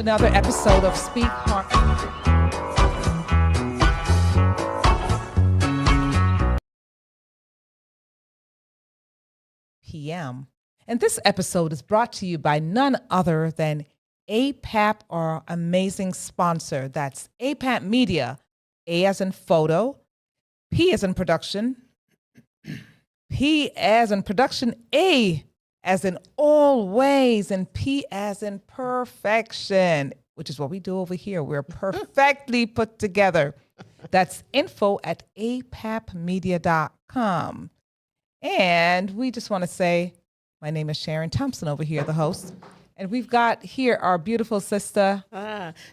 another episode of Speak Harmony. PM. And this episode is brought to you by none other than APAP, our amazing sponsor. That's APAP Media. A as in photo, P as in production, P as in production, A as in always, and P as in perfection, which is what we do over here. We're perfectly put together. That's info@apapmedia.com. And we just want to say, my name is Sharon Thompson over here, the host. And we've got here our beautiful sister.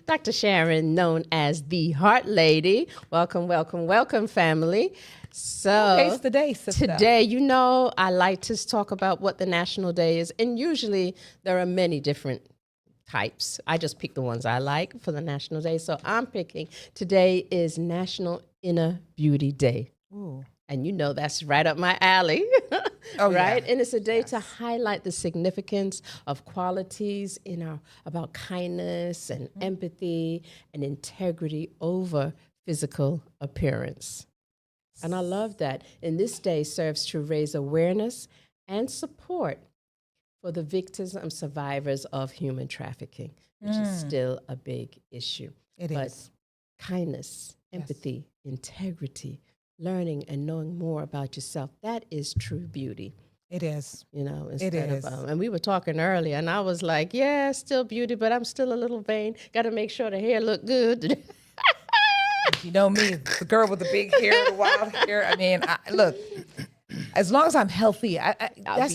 Dr. Sharon, known as the Heart Lady. Welcome, welcome, welcome, family. So Today's the day, sister. Today, I like to talk about what the National Day is. And usually there are many different types. I just pick the ones I like for the National Day. So I'm picking, today is National Inner Beauty Day. Ooh. And that's right up my alley, Oh, right? yeah. And it's a day to highlight the significance of qualities about kindness and empathy and integrity over physical appearance. And I love that. And this day serves to raise awareness and support for the victims and survivors of human trafficking, which is still a big issue. It But is. kindness, empathy, integrity, learning and knowing more about yourself, that is true beauty. It is. Instead is. of, and we were talking earlier, and I was like, yeah, still beauty, but I'm still a little vain. Got to make sure the hair look good. You know me, the girl with the big hair, the wild hair. I mean, look, as long as I'm healthy, I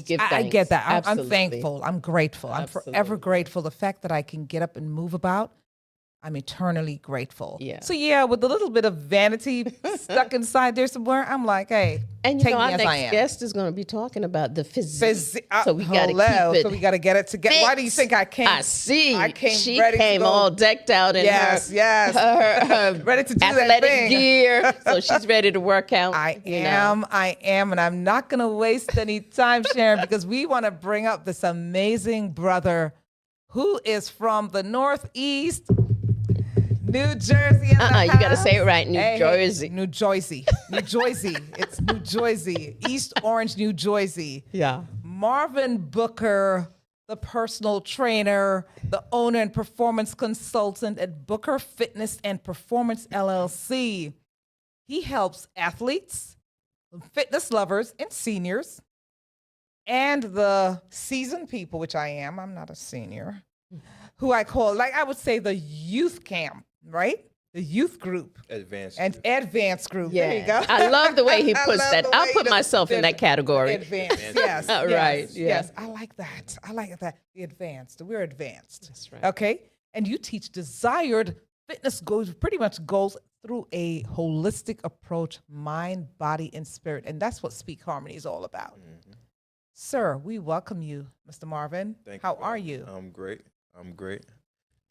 get that. I'm Absolutely. thankful. I'm grateful. I'm forever grateful. The fact that I can get up and move about, I'm eternally grateful. Yeah. So yeah, with a little bit of vanity stuck inside there somewhere, I'm like, hey, And take me our as I next am. guest is going to be talking about the physique. So we got to hello. keep it. So we got to get it together. Why do you think I came? I see. I came She ready to came go. all decked out in Yes, her ready to do that athletic thing. gear. So she's ready to work out. I am, and I'm not going to waste any time, Sharon, because we want to bring up this amazing brother who is from the Northeast, New Jersey. You got to say it right, New Jersey. New Jersey. It's New Jersey, East Orange, New Jersey. Yeah. Marvin Booker, the personal trainer, the owner and performance consultant at Booker Fitness and Performance LLC. He helps athletes, fitness lovers, and seniors, and the seasoned people, which I am. I'm not a senior, who I call, I would say, the youth camp, right? The youth group. Advanced group. Yeah. There you go. I love the way he puts love that. the I'll way put he myself in that category. Advanced, yes. Right, yeah. Yes, I like that. The advanced. We're advanced. That's right. Okay? And you teach desired fitness goals, pretty much goals through a holistic approach, mind, body, and spirit. And that's what Speak Harmony is all about. Mm-hmm. Sir, we welcome you, Mr. Marvin. Thank How you. are you? I'm great.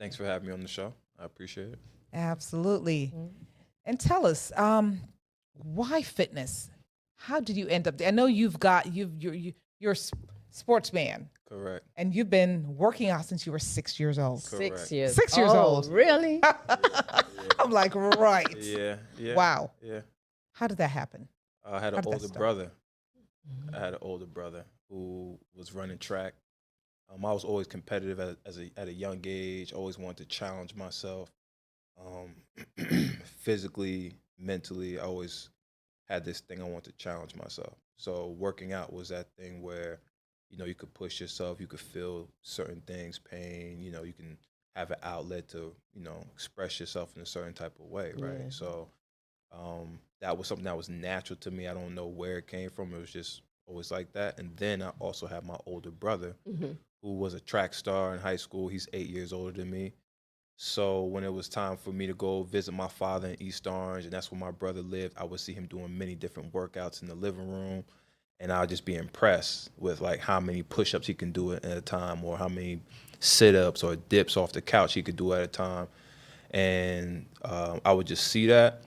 Thanks for having me on the show. I appreciate it. Absolutely. And tell us, why fitness? How did you end up there? I know you're a sportsman, Correct. and you've been working out since you were 6 years old. Correct. 6 years. 6 years old. Really? I'm like, right. Yeah. Wow. Yeah. How did that happen? I had How an did that older start? brother. I had an older brother who was running track. I was always competitive at a young age. Always wanted to challenge myself, physically, mentally. I always had this thing I wanted to challenge myself. So working out was that thing where, you could push yourself. You could feel certain things, pain. You can have an outlet to, express yourself in a certain type of way, right? Yeah. So that was something that was natural to me. I don't know where it came from. It was just always like that. And then I also had my older brother, who was a track star in high school. He's 8 years older than me. So when it was time for me to go visit my father in East Orange, and that's where my brother lived, I would see him doing many different workouts in the living room. And I would just be impressed with how many push-ups he can do at a time, or how many sit-ups or dips off the couch he could do at a time. And I would just see that.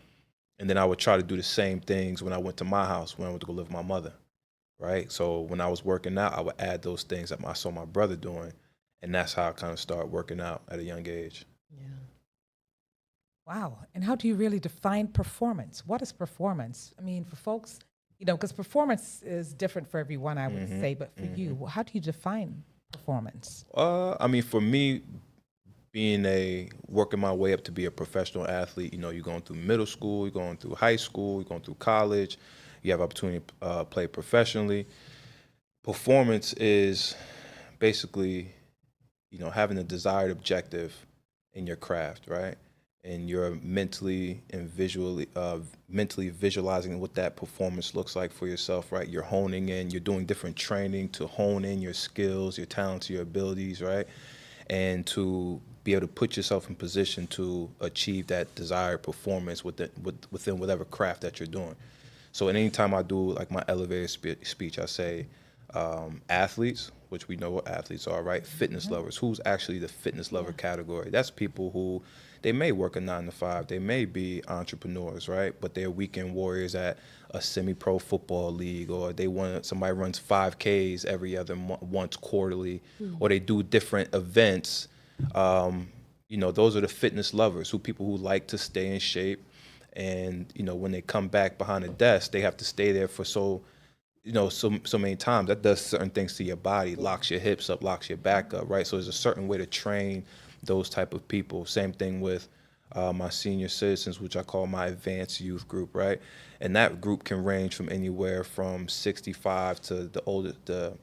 And then I would try to do the same things when I went to my house, when I went to go live with my mother, right? So when I was working out, I would add those things that I saw my brother doing. And that's how I kind of started working out at a young age. Yeah. Wow. And how do you really define performance? What is performance? I mean, for folks, because performance is different for everyone, I would say, but for you, how do you define performance? I mean, for me, working my way up to be a professional athlete, you're going through middle school, you're going through high school, you're going through college, you have opportunity to play professionally. Performance is basically, having a desired objective in your craft, right? And you're mentally visualizing what that performance looks like for yourself, right? You're honing in, you're doing different training to hone in your skills, your talents, your abilities, right? And to be able to put yourself in position to achieve that desired performance within whatever craft that you're doing. So anytime I do like my elevator speech, I say athletes, which we know what athletes are, right? Fitness lovers. Who's actually the fitness lover category? That's people who, they may work a 9-to-5, they may be entrepreneurs, right? But they're weekend warriors at a semi-pro football league, or somebody runs 5Ks every other once quarterly, or they do different events. Those are the fitness lovers, people who like to stay in shape. And, when they come back behind a desk, they have to stay there for so many times. That does certain things to your body, locks your hips up, locks your back up, right? So there's a certain way to train those type of people. Same thing with my senior citizens, which I call my advanced youth group, right? And that group can range from anywhere from 65 to the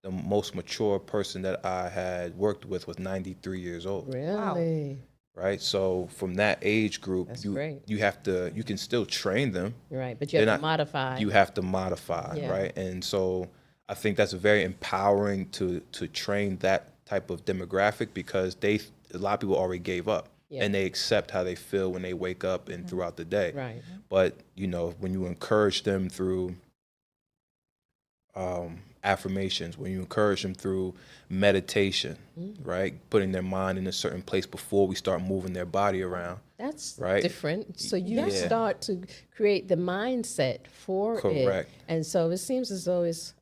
most mature person that I had worked with was 93 years old. Really? Wow. Right. So from that age group, great. you can still train them. Right. But you have to modify. You have to modify. Yeah. Right. And so I think that's very empowering to train that type of demographic, because a lot of people already gave up. Yeah. And they accept how they feel when they wake up and throughout the day. Right. But, when you encourage them through affirmations, when you encourage them through meditation, right? Putting their mind in a certain place before we start moving their body around. That's right? different. So you start to create the mindset for Correct. it. And so it seems as though it's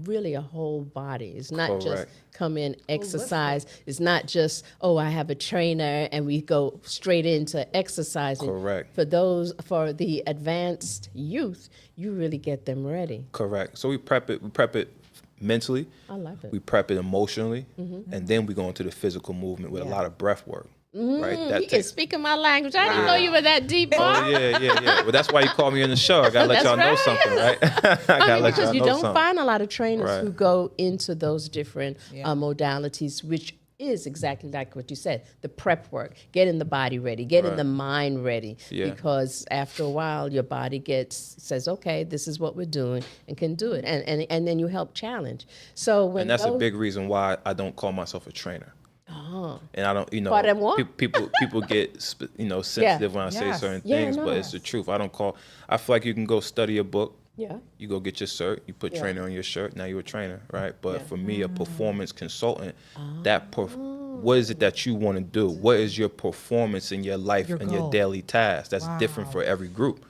really a whole body. It's not just come in, exercise. It's not just, I have a trainer and we go straight into exercising. Correct. For the advanced youth, you really get them ready. Correct. So we prep it mentally. I love it. We prep it emotionally, and then we go into the physical movement with a lot of breath work. Right? You can speak in my language. I didn't know you were that deep, boy. Oh, yeah. Well, that's why you called me on the show. I got to let y'all know something, right? Because you don't find a lot of trainers who go into those different modalities, which is exactly like what you said, the prep work, getting the body ready, getting the mind ready, because after a while your body says, okay, this is what we're doing, and can do it, and then you help challenge. And that's a big reason why I don't call myself a trainer. And I don't, people get, sensitive when I say certain things, but it's the truth. I feel like you can go study a book. Yeah. You go get your cert, you put trainer on your shirt, now you're a trainer, right? But for me, a performance consultant, what is it that you want to do? What is your performance in your life and your daily tasks? That's different for every group.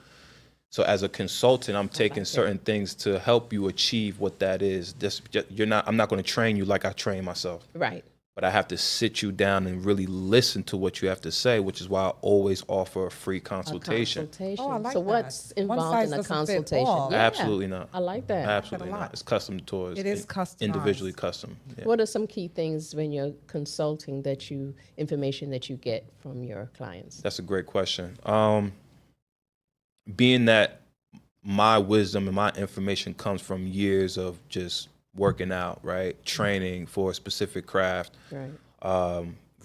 So as a consultant, I'm taking certain things to help you achieve what that is. I'm not going to train you like I train myself. Right. But I have to sit you down and really listen to what you have to say, which is why I always offer a free consultation. Oh, I like so that. What's involved in a consultation? Yeah. Absolutely not. I like that. Absolutely not. It's custom to us. It is customized. Individually custom. Yeah. What are some key things when you're consulting information that you get from your clients? That's a great question. Being that my wisdom and my information comes from years of just working out, right? Training for a specific craft. Right.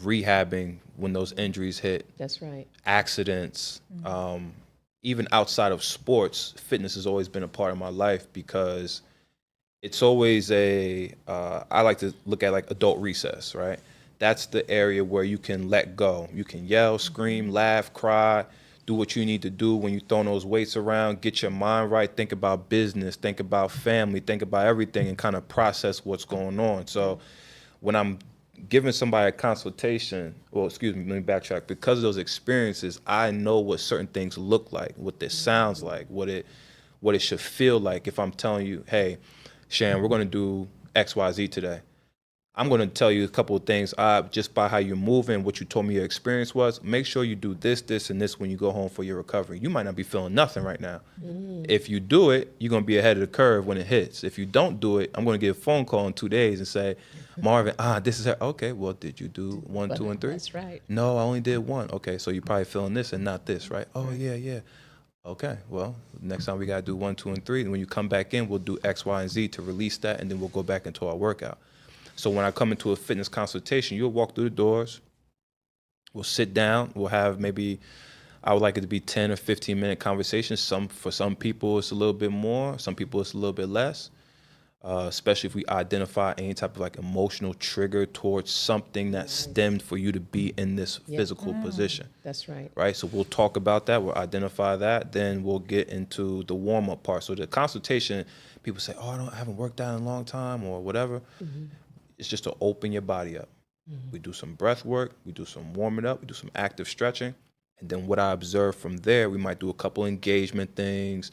Rehabbing when those injuries hit. That's right. Accidents. Even outside of sports, fitness has always been a part of my life, because it's always I like to look at like adult recess, right? That's the area where you can let go. You can yell, scream, laugh, cry, do what you need to do when you throw those weights around, get your mind right, think about business, think about family, think about everything, and kind of process what's going on. So when I'm giving somebody a consultation, let me backtrack. Because of those experiences, I know what certain things look like, what this sounds like, what it should feel like. If I'm telling you, hey, Sharon, we're going to do XYZ today, I'm going to tell you a couple of things just by how you're moving, what you told me your experience was. Make sure you do this, this, and this when you go home for your recovery. You might not be feeling nothing right now. If you do it, you're going to be ahead of the curve when it hits. If you don't do it, I'm going to get a phone call in 2 days and say, Marvin, this is her. Okay, well, did you do 1, 2, and 3? That's right. No, I only did 1. Okay, so you're probably feeling this and not this, right? Oh, yeah. Okay, well, next time we got to do 1, 2, and 3. And when you come back in, we'll do X, Y, and Z to release that, and then we'll go back into our workout. So when I come into a fitness consultation, you'll walk through the doors, we'll sit down, we'll have maybe, I would like it to be 10 or 15-minute conversations. For some people, it's a little bit more. Some people, it's a little bit less, especially if we identify any type of like emotional trigger towards something that stemmed for you to be in this physical position. That's right. Right, so we'll talk about that, we'll identify that, then we'll get into the warm-up part. So the consultation, people say, I haven't worked out in a long time or whatever. It's just to open your body up. We do some breath work, we do some warming up, we do some active stretching. And then what I observe from there, we might do a couple engagement things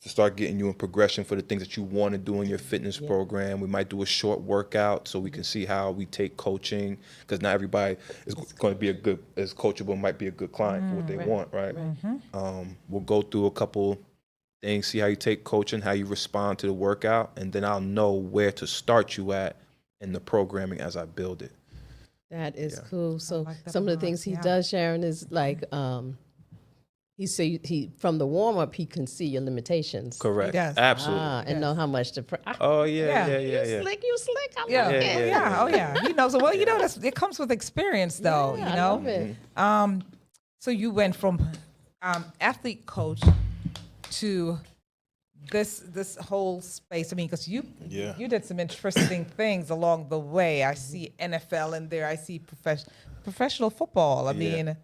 to start getting you in progression for the things that you want to do in your fitness program. We might do a short workout so we can see how we take coaching, because not everybody is going to be as coachable, might be a good client for what they want, right? We'll go through a couple things, see how you take coaching, how you respond to the workout, and then I'll know where to start you at in the programming as I build it. That is cool. So like that some a of the lot, things he does, Sharon, is like he from the warm up he can see your limitations. Correct. Yes. Absolutely. And know how much to. Oh yeah. You slick. I like Yeah. it. Oh yeah. He knows. Well, it comes with experience, though. Yeah, I love it. So you went from athlete coach to this whole space. I mean, because you did some interesting things along the way. I see NFL in there. I see professional football. I mean,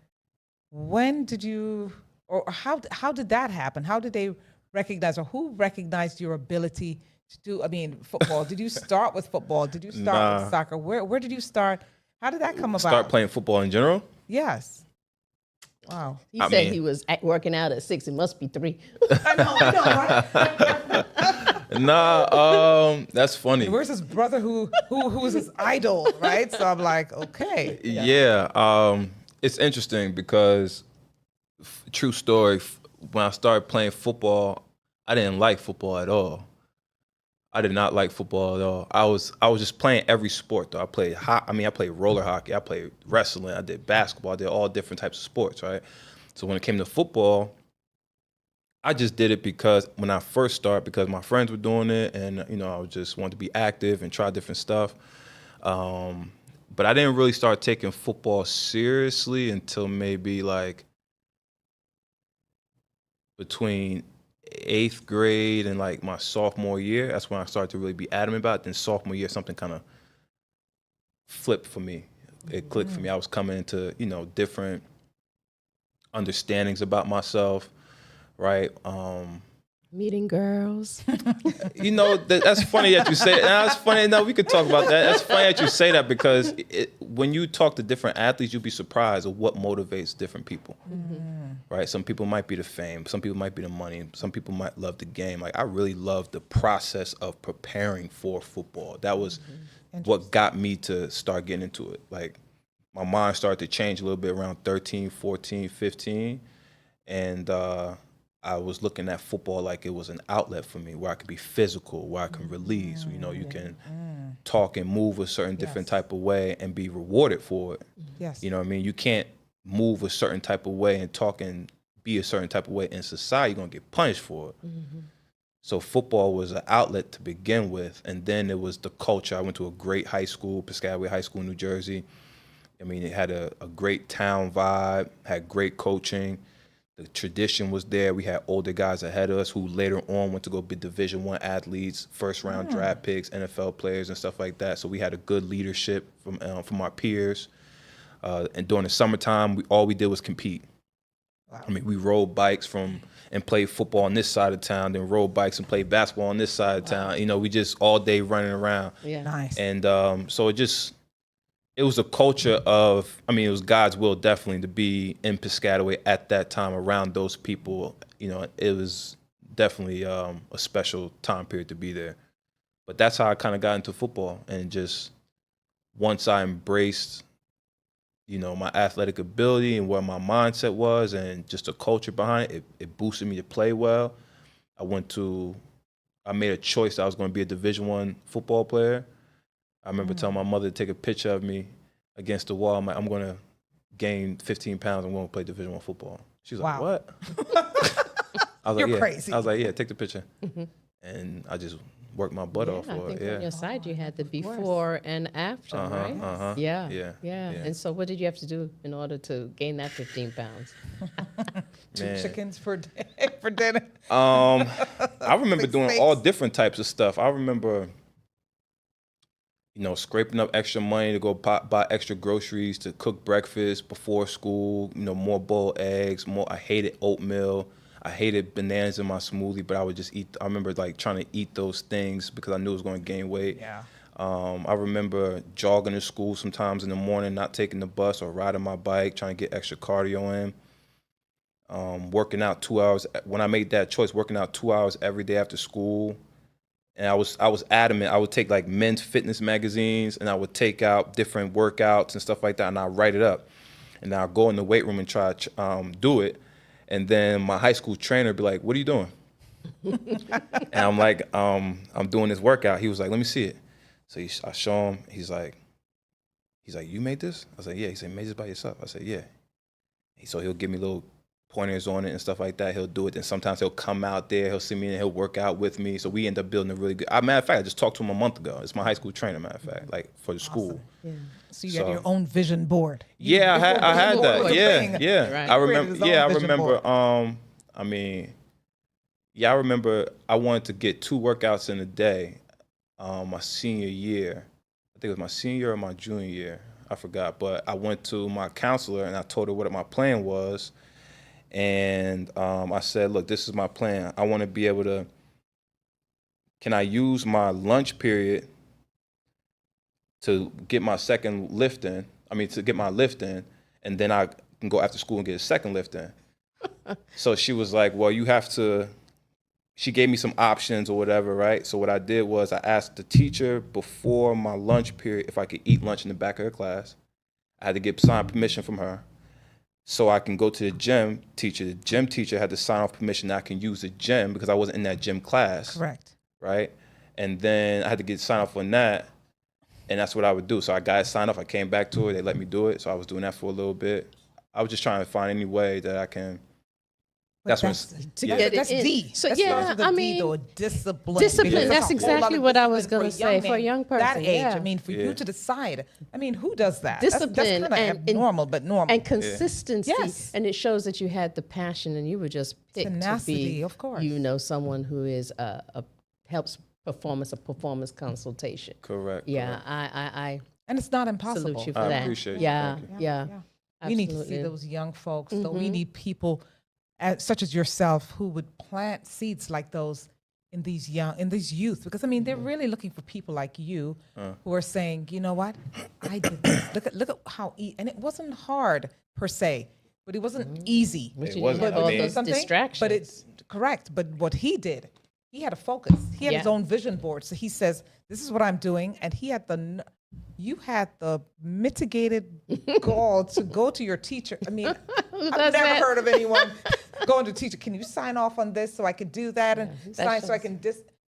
when did you, or how did that happen? How did they recognize, or who recognized your ability to do? I mean, football. Did you start with football? Did you start with soccer? Where did you start? How did that come about? Start playing football in general? Yes. Wow. He said he was working out at 6. It must be 3. I know, right? That's funny. Where's his brother who was his idol, right? So I'm like, okay. Yeah. It's interesting because, true story, when I started playing football, I didn't like football at all. I did not like football at all. I was just playing every sport though. I played roller hockey, I played wrestling, I did basketball, I did all different types of sports, right? So when it came to football, I just did it because when I first started, because my friends were doing it, and I just wanted to be active and try different stuff. But I didn't really start taking football seriously until maybe like between 8th grade and like my sophomore year. That's when I started to really be adamant about it. Then sophomore year, something kind of flipped for me. It clicked for me. I was coming into, different understandings about myself, right? Meeting girls. That's funny that you say it. That's funny. No, we could talk about that. That's funny that you say that because when you talk to different athletes, you'll be surprised at what motivates different people, right? Some people might be the fame. Some people might be the money. Some people might love the game. Like I really love the process of preparing for football. That was what got me to start getting into it. Like my mind started to change a little bit around 13, 14, 15. And I was looking at football like it was an outlet for me where I could be physical, where I can release. You can talk and move a certain different type of way and be rewarded for it. Yes. You know what I mean? You can't move a certain type of way and talk and be a certain type of way in society. You're going to get punished for it. So football was an outlet to begin with. And then it was the culture. I went to a great high school, Piscataway High School in New Jersey. I mean, it had a great town vibe, had great coaching. The tradition was there. We had older guys ahead of us who later on went to go be Division I athletes, first-round draft picks, NFL players, and stuff like that. So we had a good leadership from our peers. And during the summertime, all we did was compete. Wow. I mean, we rode bikes and played football on this side of town, then rode bikes and played basketball on this side of town. We just all day running around. Yeah, nice. And so it was a culture of, it was God's will definitely to be in Piscataway at that time around those people. It was definitely a special time period to be there. But that's how I kind of got into football and just once I embraced, my athletic ability and where my mindset was and just the culture behind it, it boosted me to play well. I made a choice that I was going to be a Division I football player. I remember telling my mother to take a picture of me against the wall. I'm going to gain 15 pounds. I'm going to play Division I football. She was like, what? I was You're like, yeah. crazy. I was like, yeah, take the picture. And I just worked my butt off I for think it. on your side you had the before and after, right? Yeah. And so what did you have to do in order to gain that 15 pounds? 2 chickens for dinner. I remember 6 doing steaks. all different types of stuff. I remember, scraping up extra money to go buy extra groceries to cook breakfast before school, more boiled eggs, I hated oatmeal. I hated bananas in my smoothie, but I would just eat. I remember like trying to eat those things because I knew it was going to gain weight. Yeah. I remember jogging to school sometimes in the morning, not taking the bus or riding my bike, trying to get extra cardio in. Working out 2 hours. When I made that choice, working out 2 hours every day after school. And I was adamant. I would take like men's fitness magazines and I would take out different workouts and stuff like that, and I'd write it up. And I'd go in the weight room and try to do it. And then my high school trainer would be like, what are you doing? And I'm like, I'm doing this workout. He was like, let me see it. So I show him. He's like, you made this? I was like, yeah. He said, you made this by yourself? I said, yeah. So he'll give me little pointers on it and stuff like that. He'll do it. And sometimes he'll come out there. He'll see me and he'll work out with me. So we end up building a really good. Matter of fact, I just talked to him a month ago. It's my high school trainer, matter of fact, like for the school. Yeah. So you had your own vision board. Yeah, I had board that. was a Yeah, thing. yeah. Right. I Created remember. his own Yeah, I vision remember. board. I remember I wanted to get 2 workouts in a day. My senior year, I think it was my senior or my junior year. I forgot. But I went to my counselor and I told her what my plan was. And I said, look, this is my plan. I want to be able to. Can I use my lunch period to get my second lift in? To get my lift in, and then I can go after school and get a second lift in. So she was like, well, you have to. She gave me some options or whatever, right? So what I did was I asked the teacher before my lunch period if I could eat lunch in the back of her class. I had to get signed permission from her. So I can go to the gym teacher. The gym teacher had to sign off permission that I can use the gym because I wasn't in that gym class. Correct. Right? And then I had to get signed off on that. And that's what I would do. So I got it signed off. I came back to it. They let me do it. So I was doing that for a little bit. I was just trying to find any way that I can. That's That's D. So That yeah, starts with a I D, mean, though, discipline. discipline, Because that's a whole exactly lot of what I was discipline gonna for say, young for a men young that person, age. yeah. For Yeah. you to decide. Who does that? That's Discipline kind of and abnormal, but normal. and consistency. Yes. And it shows that you had the passion and you were just picked Tenacity, to be, of course. someone who is helps a performance consultation. Correct. Yeah, correct. I And it's not impossible. salute you for I that. appreciate you. Yeah, Thank yeah. We need to see absolutely. those young folks. So we need people such as yourself who would plant seeds like those in these youth. Because they're really looking for people like you who are saying, you know what, I did this. Look at how and it wasn't hard per se, but it wasn't easy. But It you wasn't. didn't have all I mean- those distractions. But it's correct. But what he did, he had a focus. He had his Yeah. own vision board. So he says, "This is what I'm doing," and he had you had the mitigated gall to go to your teacher. I've does never that? heard of anyone going to teacher. Can you sign off on this so I could do that and sign so I shows- can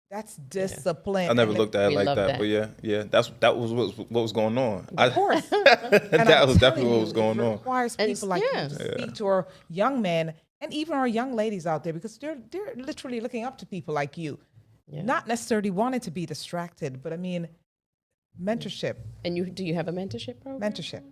That's discipline. I never And looked at it We like love that, that. but yeah, that was what was going on. Of course. That was definitely what was going It on. requires And people like yeah. you to speak to our young men and even our young ladies out there because they're literally looking up to people like you. Yeah. Not necessarily wanting to be distracted, but mentorship. And do you have a mentorship program? Mentorship.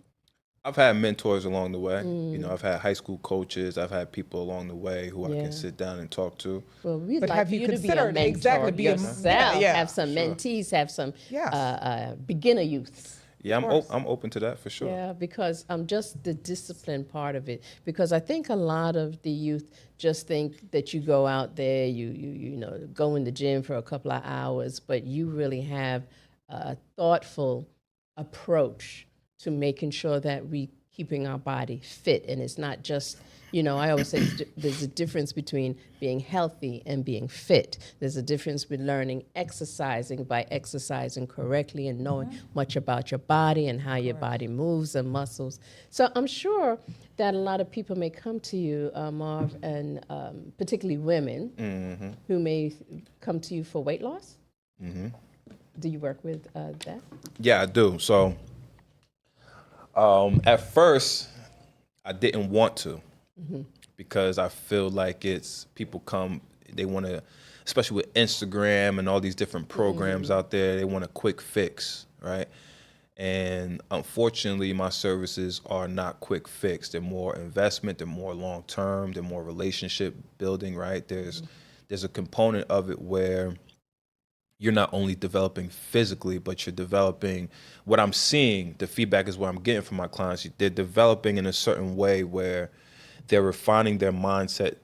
I've had mentors along the way. I've had high school coaches. I've had people along the way who I Yeah. can sit down and talk to. Well, we'd But like have for you you to be a considered mentor exactly be a- yourself. yeah, Have some mentees, have some Yes. beginner youths. Yeah, course. I'm open to that for sure. Yeah, because just the discipline part of it. Because I think a lot of the youth just think that you go out there, you go in the gym for a couple of hours, but you really have a thoughtful approach to making sure that we keeping our body fit. And it's not just, I always say there's a difference between being healthy and being fit. There's a difference between learning exercising by exercising correctly and knowing much about your body and how your body moves and muscles. So I'm sure that a lot of people may come to you, Marv, and particularly women who may come to you for weight loss. Do you work with that? Yeah, I do. So at first, I didn't want to because I feel like people come, they want to, especially with Instagram and all these different programs out there, they want a quick fix, right? And unfortunately, my services are not quick fix. They're more investment, they're more long term, they're more relationship building, right? There's a component of it where you're not only developing physically, but you're developing what I'm seeing. The feedback is what I'm getting from my clients. They're developing in a certain way where they're refining their mindset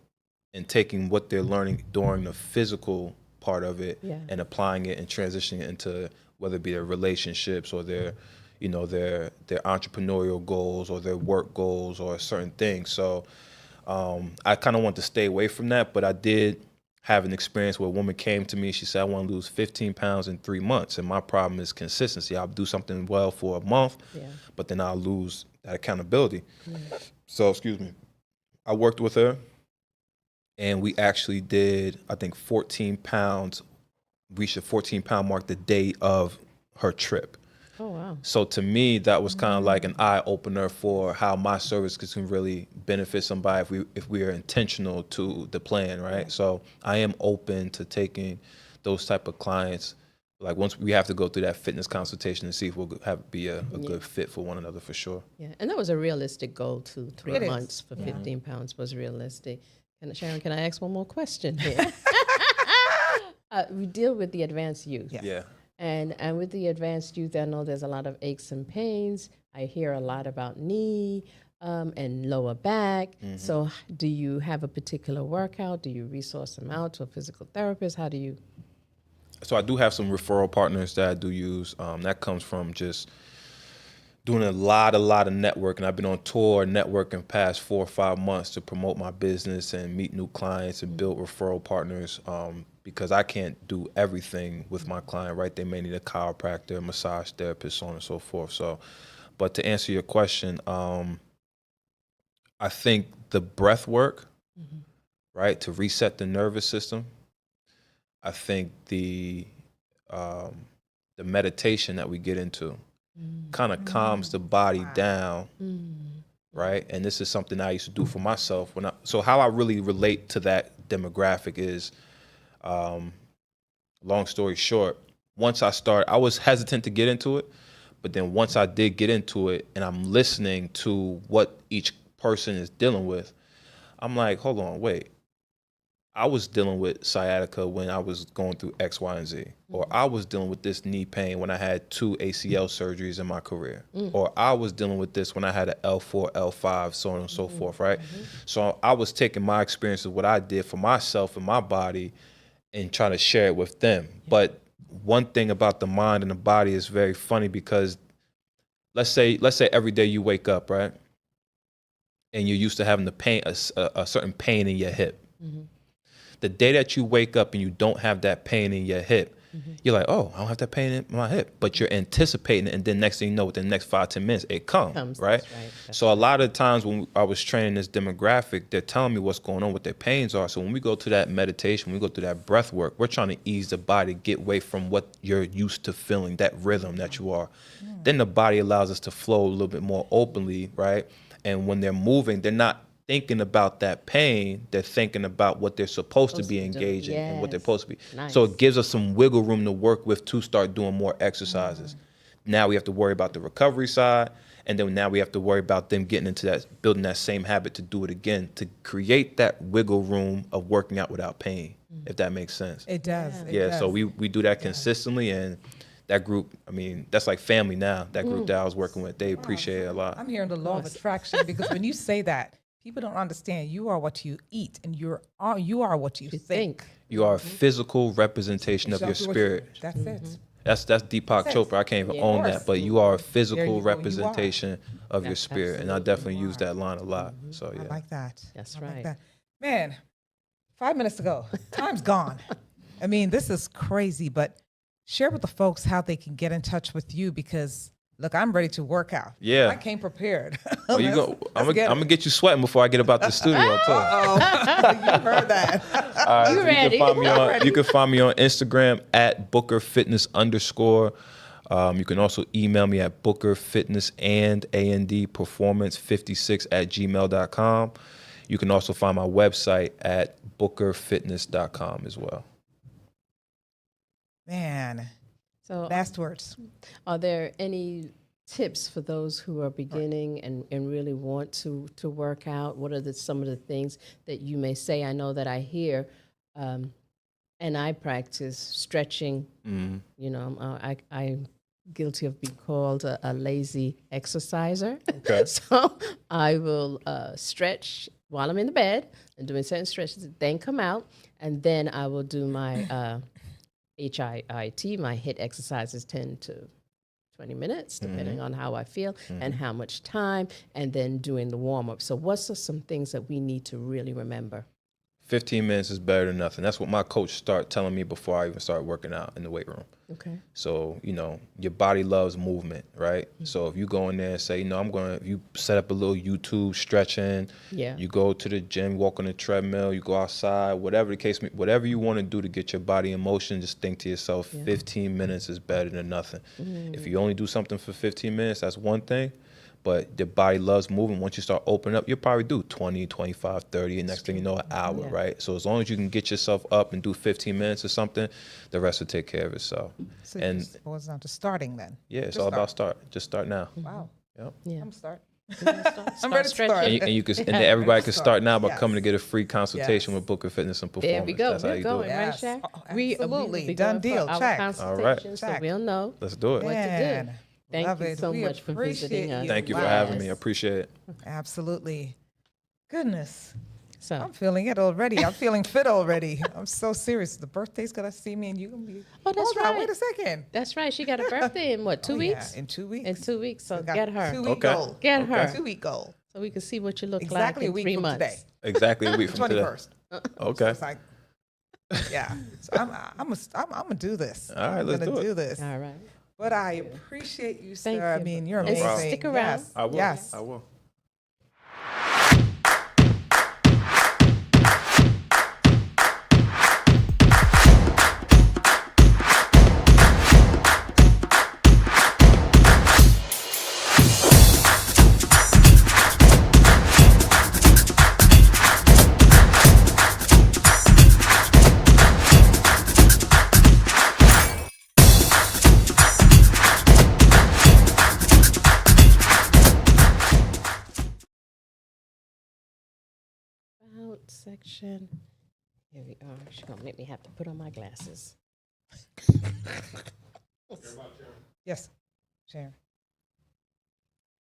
and taking what they're learning during the physical part of it and applying it and transitioning it into whether it be their relationships or their entrepreneurial goals or their work goals or certain things. So I kind of want to stay away from that, but I did have an experience where a woman came to me. She said, I want to lose 15 pounds in 3 months. And my problem is consistency. I'll do something well for a month, but then I'll lose that accountability. So, excuse me. I worked with her and we actually did, I think 14 pounds, reached the 14-pound mark the day of her trip. Oh, wow. So to me, that was kind of like an eye opener for how my services can really benefit somebody if we are intentional to the plan, right? So I am open to taking those type of clients. Like once we have to go through that fitness consultation and see if we'll be a good fit for one another for sure. Yeah, and that was a realistic goal too. 3 months for 15 pounds was realistic. Sharon, can I ask one more question here? We deal with the advanced youth. Yeah. And with the advanced youth, I know there's a lot of aches and pains. I hear a lot about knee and lower back. So do you have a particular workout? Do you resource them out to a physical therapist? How do you? So I do have some referral partners that I do use. That comes from just doing a lot of networking. I've been on tour networking past 4 or 5 months to promote my business and meet new clients and build referral partners. Because I can't do everything with my client, right? They may need a chiropractor, massage therapist, so on and so forth. So, but to answer your question, I think the breath work, right, to reset the nervous system. I think the meditation that we get into kind of calms the body down, right? And this is something I used to do for myself. So how I really relate to that demographic is, long story short, once I started, I was hesitant to get into it, but then once I did get into it and I'm listening to what each person is dealing with, I'm like, hold on, wait. I was dealing with sciatica when I was going through X, Y, and Z. Or I was dealing with this knee pain when I had 2 ACL surgeries in my career. Or I was dealing with this when I had an L4, L5, so on and so forth, right? So I was taking my experience of what I did for myself and my body and trying to share it with them. But one thing about the mind and the body is very funny because let's say every day you wake up, right? And you're used to having the pain, a certain pain in your hip. The day that you wake up and you don't have that pain in your hip, you're like, oh, I don't have that pain in my hip. But you're anticipating it, and then next thing you know, within the next 5-10 minutes, it comes, right? So a lot of times when I was training this demographic, they're telling me what's going on, what their pains are. So when we go to that meditation, we go through that breath work, we're trying to ease the body, get away from what you're used to feeling, that rhythm that you are. Then the body allows us to flow a little bit more openly, right? And when they're moving, they're not thinking about that pain, they're thinking about what they're supposed to be engaging and what they're supposed to be. So it gives us some wiggle room to work with to start doing more exercises. Now we have to worry about the recovery side, and then now we have to worry about them getting into that, building that same habit to do it again, to create that wiggle room of working out without pain, if that makes sense. It does. So we do that consistently, and that group, I mean, that's like family now, that group that I was working with, they appreciate it a lot. I'm hearing the law of attraction because when you say that, people don't understand you are what you eat and you are what you think. You are a physical representation of your Exactly what you- spirit. That's it. That's Deepak Chopra. I can't even own that, but you are a physical There you go, you are. representation of your spirit, and I definitely use that line a lot. So I yeah. like that. That's I like right. that. Man, 5 minutes to go. Time's gone. I mean, this is crazy, but share with the folks how they can get in touch with you because, look, I'm ready to work out. Yeah. I came prepared. Oh, you go. I'm get it. gonna get you sweating before I get about the studio too. Oh, you heard that. All right, You so ready? You can find me on Instagram at @BookerFitness_. You can also email me at BookerFitnessandAndPerformance56@gmail.com. You can also find my website at BookerFitness.com as well. Man, So, last words. are there any tips for those who are beginning and really want to work out? What are some of the things that you may say? I know that I hear, and I practice stretching. Mm-hmm. You know, I'm guilty of being called a lazy exerciser. Okay. So I will stretch while I'm in the bed and doing certain stretches, then come out, and then I will do my HIIT, my HIIT exercises, 10 to 20 minutes, depending on how I feel and how much time, and then doing the warm-up. So what's some things that we need to really remember? 15 minutes is better than nothing. That's what my coach started telling me before I even started working out in the weight room. Okay. So, your body loves movement, right? So if you go in there and say, if you set up a little YouTube stretching, Yeah. you go to the gym, walk on the treadmill, you go outside, whatever the case may be, whatever you want to do to get your body in motion, just think to yourself, 15 minutes is better than nothing. If you only do something for 15 minutes, that's one thing. But the body loves moving. Once you start opening up, you'll probably do 20, 25, 30, and next thing you know, an hour, right? So as long as you can get yourself up and do 15 minutes or something, the rest will take care of itself. So And it boils down to starting then. yeah, it's Just all about start. Just start now. Wow. Yep. Yeah. I'm start. I'm ready to start. And you can, and then everybody can start now by Yes. coming to get a free consultation Yes. with Booker Fitness and There Performance. we go. That's how We're you going, do it. Yes. right, Sharon? Oh, We will absolutely. be Done going deal. for our Check. consultation, All right. so Check. we'll know. Let's do it. What to do. Man, Thank love you it. so We much for visiting appreciate us. you. Thank you for Wow. having me. I appreciate it. Absolutely. Goodness. So I'm feeling it already. I'm feeling fit already. I'm so serious. The birthday's gonna see me and you're gonna be. Oh, that's Hold on, right. wait a second. that's right. She got a birthday in what, 2 Oh, yeah, weeks? in 2 weeks. In 2 weeks. So We got get her. 2 week Okay. goal. Get Okay. her. 2 week goal. So we can see what you look Exactly like a in week 3 from months. today. Exactly a week from today. 21st. Okay. It's like, yeah. So I'm gonna do this. All right, I'm let's gonna do it. this. All right. But I appreciate you, Thank sir. I you. mean, you're And amazing. stick around. Yes. I will. Yes. I will. Out section. Here we are. She's gonna make me have to put on my glasses. Yes, Sharon.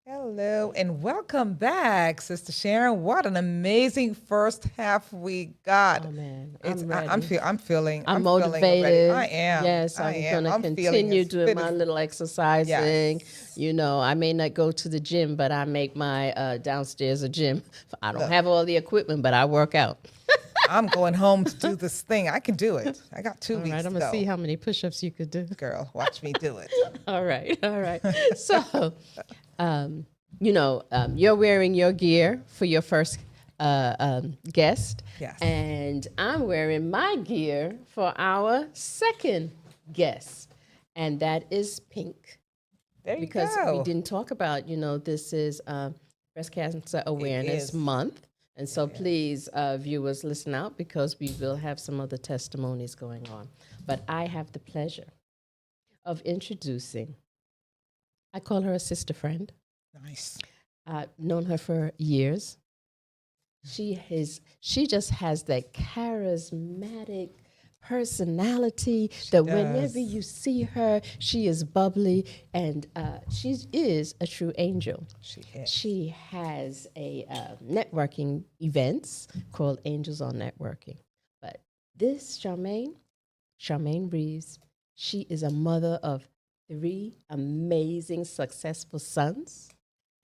Hello and welcome back, Sister Sharon. What an amazing first half we got. Oh man, It's, I'm ready. I'm feeling. I'm feeling motivated. ready. I am. Yes, I I'm am. going to I'm feeling continue as doing fit my as- little exercising. Yes. You know, I may not go to the gym, but I make my downstairs a gym. I don't Look. have all the equipment, but I work out. I'm going home to do this thing. I can do it. I got 2 All weeks right, to I'm go. going to see how many push-ups you could do. Girl, watch me do it. All right. So, you're wearing your gear for your first guest. Yes. And I'm wearing my gear for our second guest. And that is pink. There you Because go. we didn't talk about, this is Breast Cancer Awareness is. Month. And so please, viewers, listen out because we will have some other testimonies going on. But I have the pleasure of introducing, I call her a sister friend. Nice. I've known her for years. She just has that charismatic personality that whenever does. you see her, she is bubbly and she is a true angel. She is. She has a networking events called Angels on Networking. But this Charmaine Reeves She is a mother of 3 amazing, successful sons,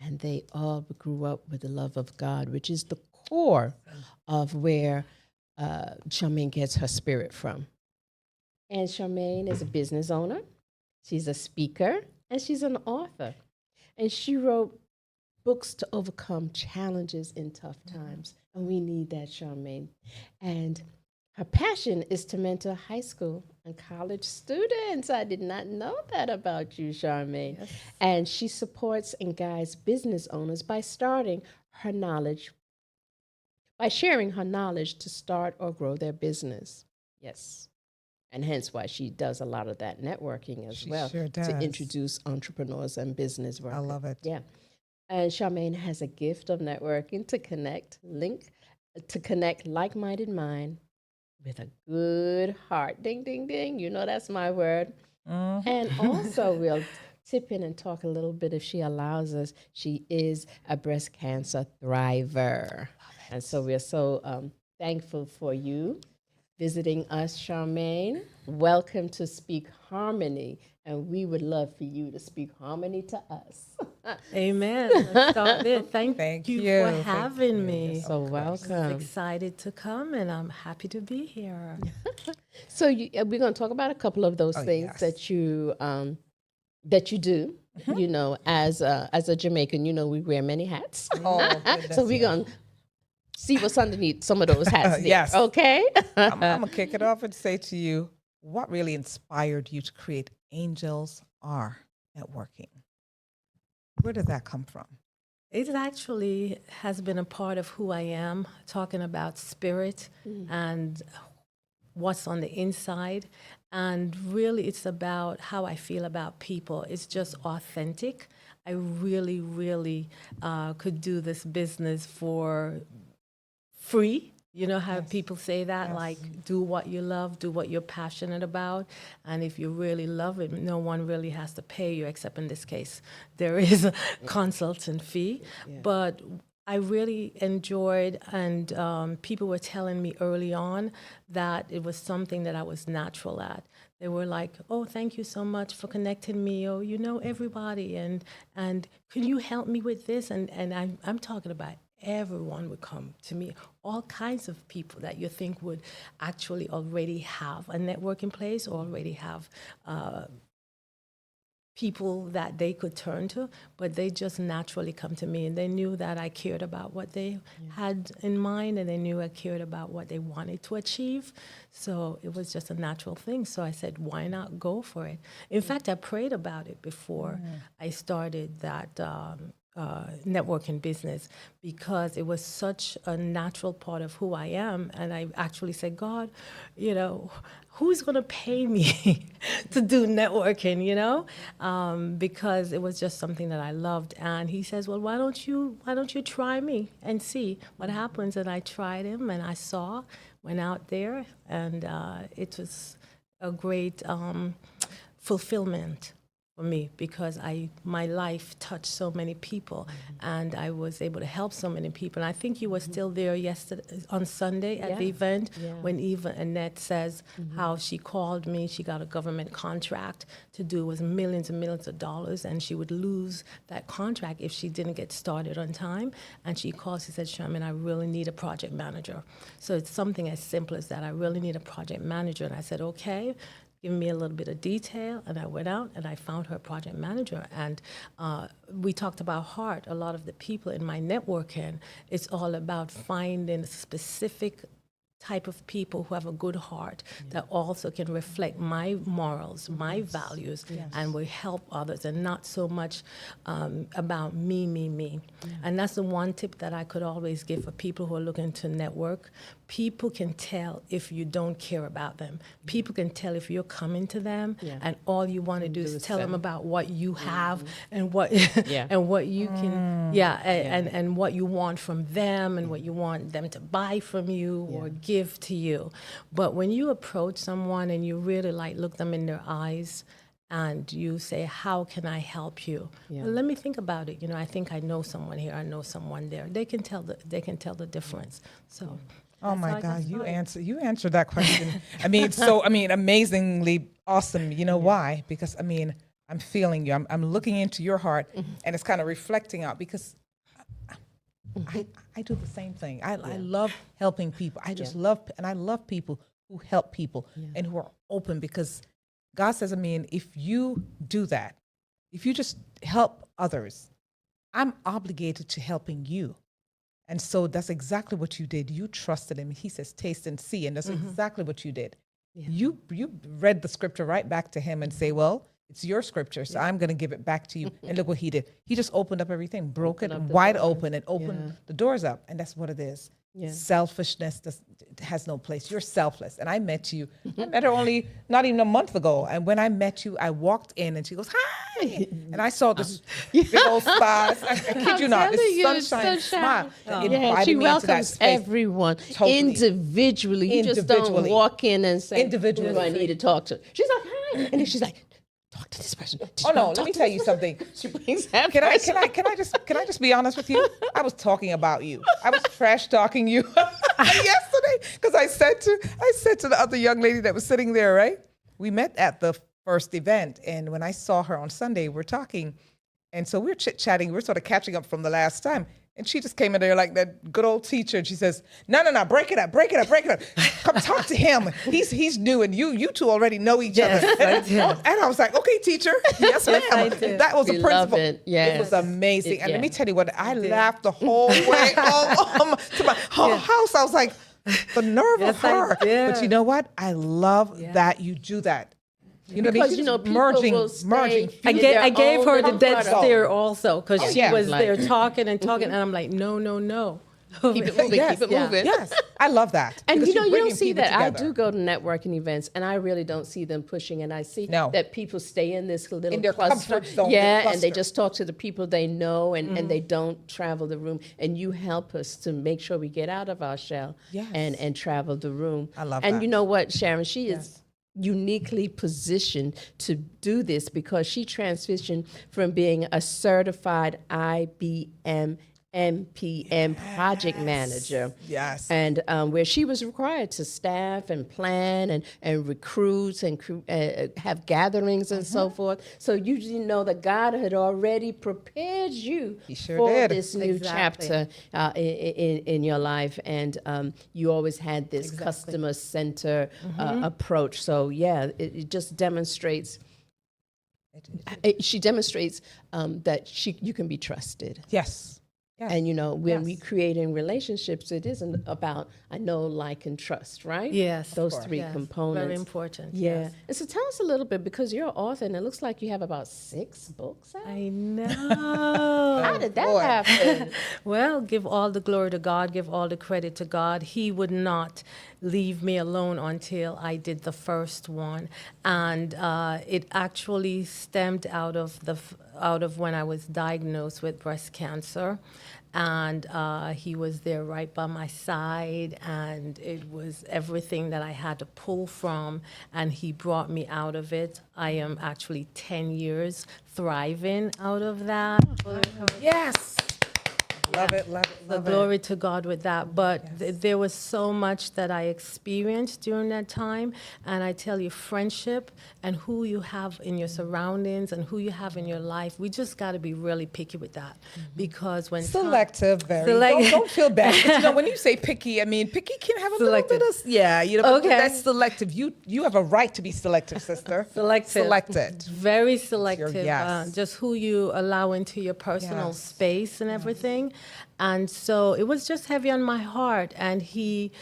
and they all grew up with the love of God, which is the core of where Charmaine gets her spirit from. And Charmaine is a business owner. She's a speaker, and she's an author. And she wrote books to overcome challenges in tough times. And we need that, Charmaine. And her passion is to mentor high school and college students. I did not know that about you, Charmaine. Yes. And she supports and guides business owners by sharing her knowledge to start or grow their business. Yes. And hence why she does a lot of that networking as She well sure does. to introduce entrepreneurs and business workers. I love it. Yeah. And Charmaine has a gift of networking to connect like-minded mind with a good heart. Ding, ding, ding. You know that's my word. Mhm. And also we'll tip in and talk a little bit if she allows us. She is a breast cancer thriver. And so we're so thankful for you visiting us, Charmaine. Welcome to Speak Harmony. And we would love for you to speak harmony to us. Amen. Let's start there. Thank you you. for Thank having you. me. So welcome. Excited to come, and I'm happy to be here. So we're going to talk about a couple of those things yes. that you do. You know, as a Jamaican, you know, we wear many hats. Oh, goodness, So we're going to see what's underneath some of those hats. There, Yes. Okay. I'm going to kick it off and say to you, what really inspired you to create Angels Are Networking? Where did that come from? It actually has been a part of who I am, talking about spirit and what's on the inside. And really, it's about how I feel about people. It's just authentic. I really, really could do this business for free. You know how people say that, like, do what you love, do what you're passionate about. And if you really love it, no one really has to pay you, except in this case, there is a consultant fee. But I really enjoyed, and people were telling me early on that it was something that I was natural at. They were like, oh, thank you so much for connecting me. Oh, you know everybody. And can you help me with this? And I'm talking about everyone would come to me, all kinds of people that you think would actually already have a network in place, or already have people that they could turn to, but they just naturally come to me, and they knew that I cared about what they had in mind, and they knew I cared about what they wanted to achieve. So it was just a natural thing. So I said, why not go for it? In fact, I prayed about it before I started that networking business, because it was such a natural part of who I am. And I actually said, God, you know, who's going to pay me to do networking, you know? Because it was just something that I loved. And he says, well, why don't you try me and see what happens? And I tried him, and I went out there, and it was a great fulfillment for me, because my life touched so many people, and I was able to help so many people. And I think you were still there yesterday on Sunday at the event when Eva Annette says how she called me. She got a government contract to do, was millions and millions of dollars, and she would lose that contract if she didn't get started on time. And she called, she said, Sherman, I really need a project manager. So it's something as simple as that. I really need a project manager. And I said, okay, give me a little bit of detail, and I went out and I found her project manager. And we talked about heart. A lot of the people in my networking, it's all about finding a specific type of people who have a good heart that also can reflect my morals, my values, and will help others, and not so much about me. And that's the one tip that I could always give for people who are looking to network. People can tell if you don't care about them. People can tell if you're coming to them and all you want to do is tell them about what you have and what and what you can and what you want from them and what you want them to buy from you or give to you. But when you approach someone and you really like look them in their eyes and you say, how can I help you? Well, let me think about it. You know, I think I know someone here, I know someone there. They can tell the difference. So Oh my God, you answered that question. Amazingly awesome. You know why? Because I mean, I'm feeling you. I'm looking into your heart, and it's kind of reflecting out because I do the same thing. I love helping people. I just love, and I love people who help people and who are open, because God says, I mean, if you do that, if you just help others, I'm obligated to helping you. And so that's exactly what you did. You trusted him. He says, taste and see. And that's exactly what you did. Yeah. You read the scripture right back to him and say, well, it's your scripture, so I'm going to give it back to you. And look what he did. He just opened up everything, broke it wide open, and opened the doors up. And that's what it is. Yeah. Selfishness has no place. You're selfless. And I met you. I met her only not even a month ago. And when I met you, I walked in and she goes, hi. And I saw this big old smile. I kid you not, this sunshine smile. She welcomes everyone individually. You just don't walk in and say, individually, who do I need to talk to? She's like, hi. And then she's like, talk to this person. Let me tell you something. She brings that can I just be honest with you? I was talking about you. I was trash talking you yesterday, because I said to the other young lady that was sitting there, right? We met at the first event, and when I saw her on Sunday, we're talking, and so we're chit-chatting. We're sort of catching up from the last time. And she just came in there like that good old teacher, and she says, no, break it up. Come talk to him. He's new, and you two already know each other. And I was like, okay, teacher. Yes, ma'am. That was the principal. It was amazing. And let me tell you what, I laughed the whole way home to my house. I was like, the nerve of her. But you know what? I love that you do that. You know, because people will merging. I gave her the dead stare also, because she was there talking and talking, and I'm like, no. Keep it moving. Keep it moving. Yes, I love that. And you don't see that. Together. I do go to networking events, and I really don't see them pushing. And I see that people stay in this little their cluster. Comfort zone. And they just talk to the people they know, and they don't travel the room. And you help us to make sure we get out of our shell and travel the room. I love that. And you know what, Sharon? She is uniquely positioned to do this, because she transitioned from being a certified IBM MPM project manager. Yes. And where she was required to staff and plan and recruit and have gatherings and so forth. So you didn't know that God had already prepared you for this new chapter in your life. And you always had this customer center approach. So it just demonstrates. She demonstrates that you can be trusted. Yes. And, you know, when we create in relationships, it isn't about, I know, like, and trust, right? Yes. Those three components. Very important. Yeah. Yes. And so tell us a little bit, because you're an author, and it looks like you have about 6 books out. I know. How did that happen? Well, give all the glory to God, give all the credit to God. He would not leave me alone until I did the first one. And it actually stemmed out of when I was diagnosed with breast cancer. And he was there right by my side, and it was everything that I had to pull from, and he brought me out of it. I am actually 10 years thriving out of that. Yes. Love it. The glory to God with that. But there was so much that I experienced during that time. And I tell you, friendship and who you have in your surroundings and who you have in your life, we just got to be really picky with that. Because when selective, don't feel bad. But, you know, when you say picky, I mean, picky can have a little bit of, but that's selective. You have a right to be selective, sister. Selected. Very selective. Just who you allow into your personal space and everything. And so it was just heavy on my heart. And he,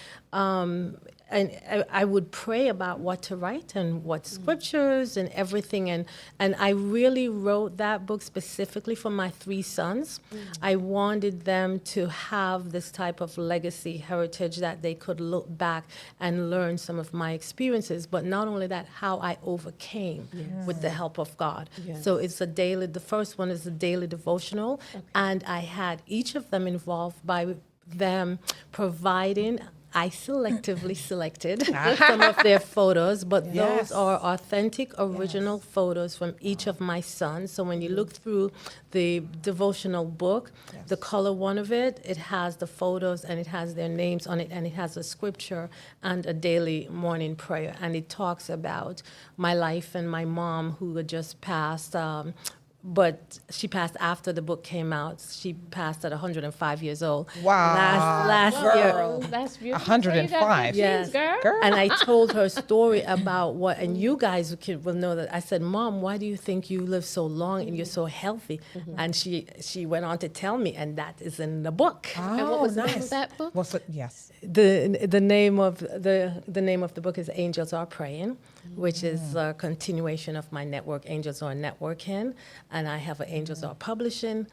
and I would pray about what to write and what scriptures and everything. And I really wrote that book specifically for my 3 sons. I wanted them to have this type of legacy heritage that they could look back and learn some of my experiences. But not only that, how I overcame with the help of God. So it's the first one is a daily devotional. And I had each of them involved by them providing I selectively selected some of their photos, but Yes. those are authentic, original photos from each of my sons. So when you look through the devotional book, the color one of it, it has the photos and it has their names on it, and it has a scripture and a daily morning prayer. And it talks about my life and my mom, who had just passed. But she passed after the book came out. She passed at 105 years old. Wow. Last year. Girl. That's beautiful. 105. Yes. Girl. And I told her story about what, and you guys will know that. I said, Mom, why do you think you live so long and you're so healthy? And she went on to tell me, and that is in the book. And what was the name of that book? What's it? Yes. The name of the book is Angels Are Praying, which is a continuation of my network, Angels Are Networking, and I have an Angels Are Publishing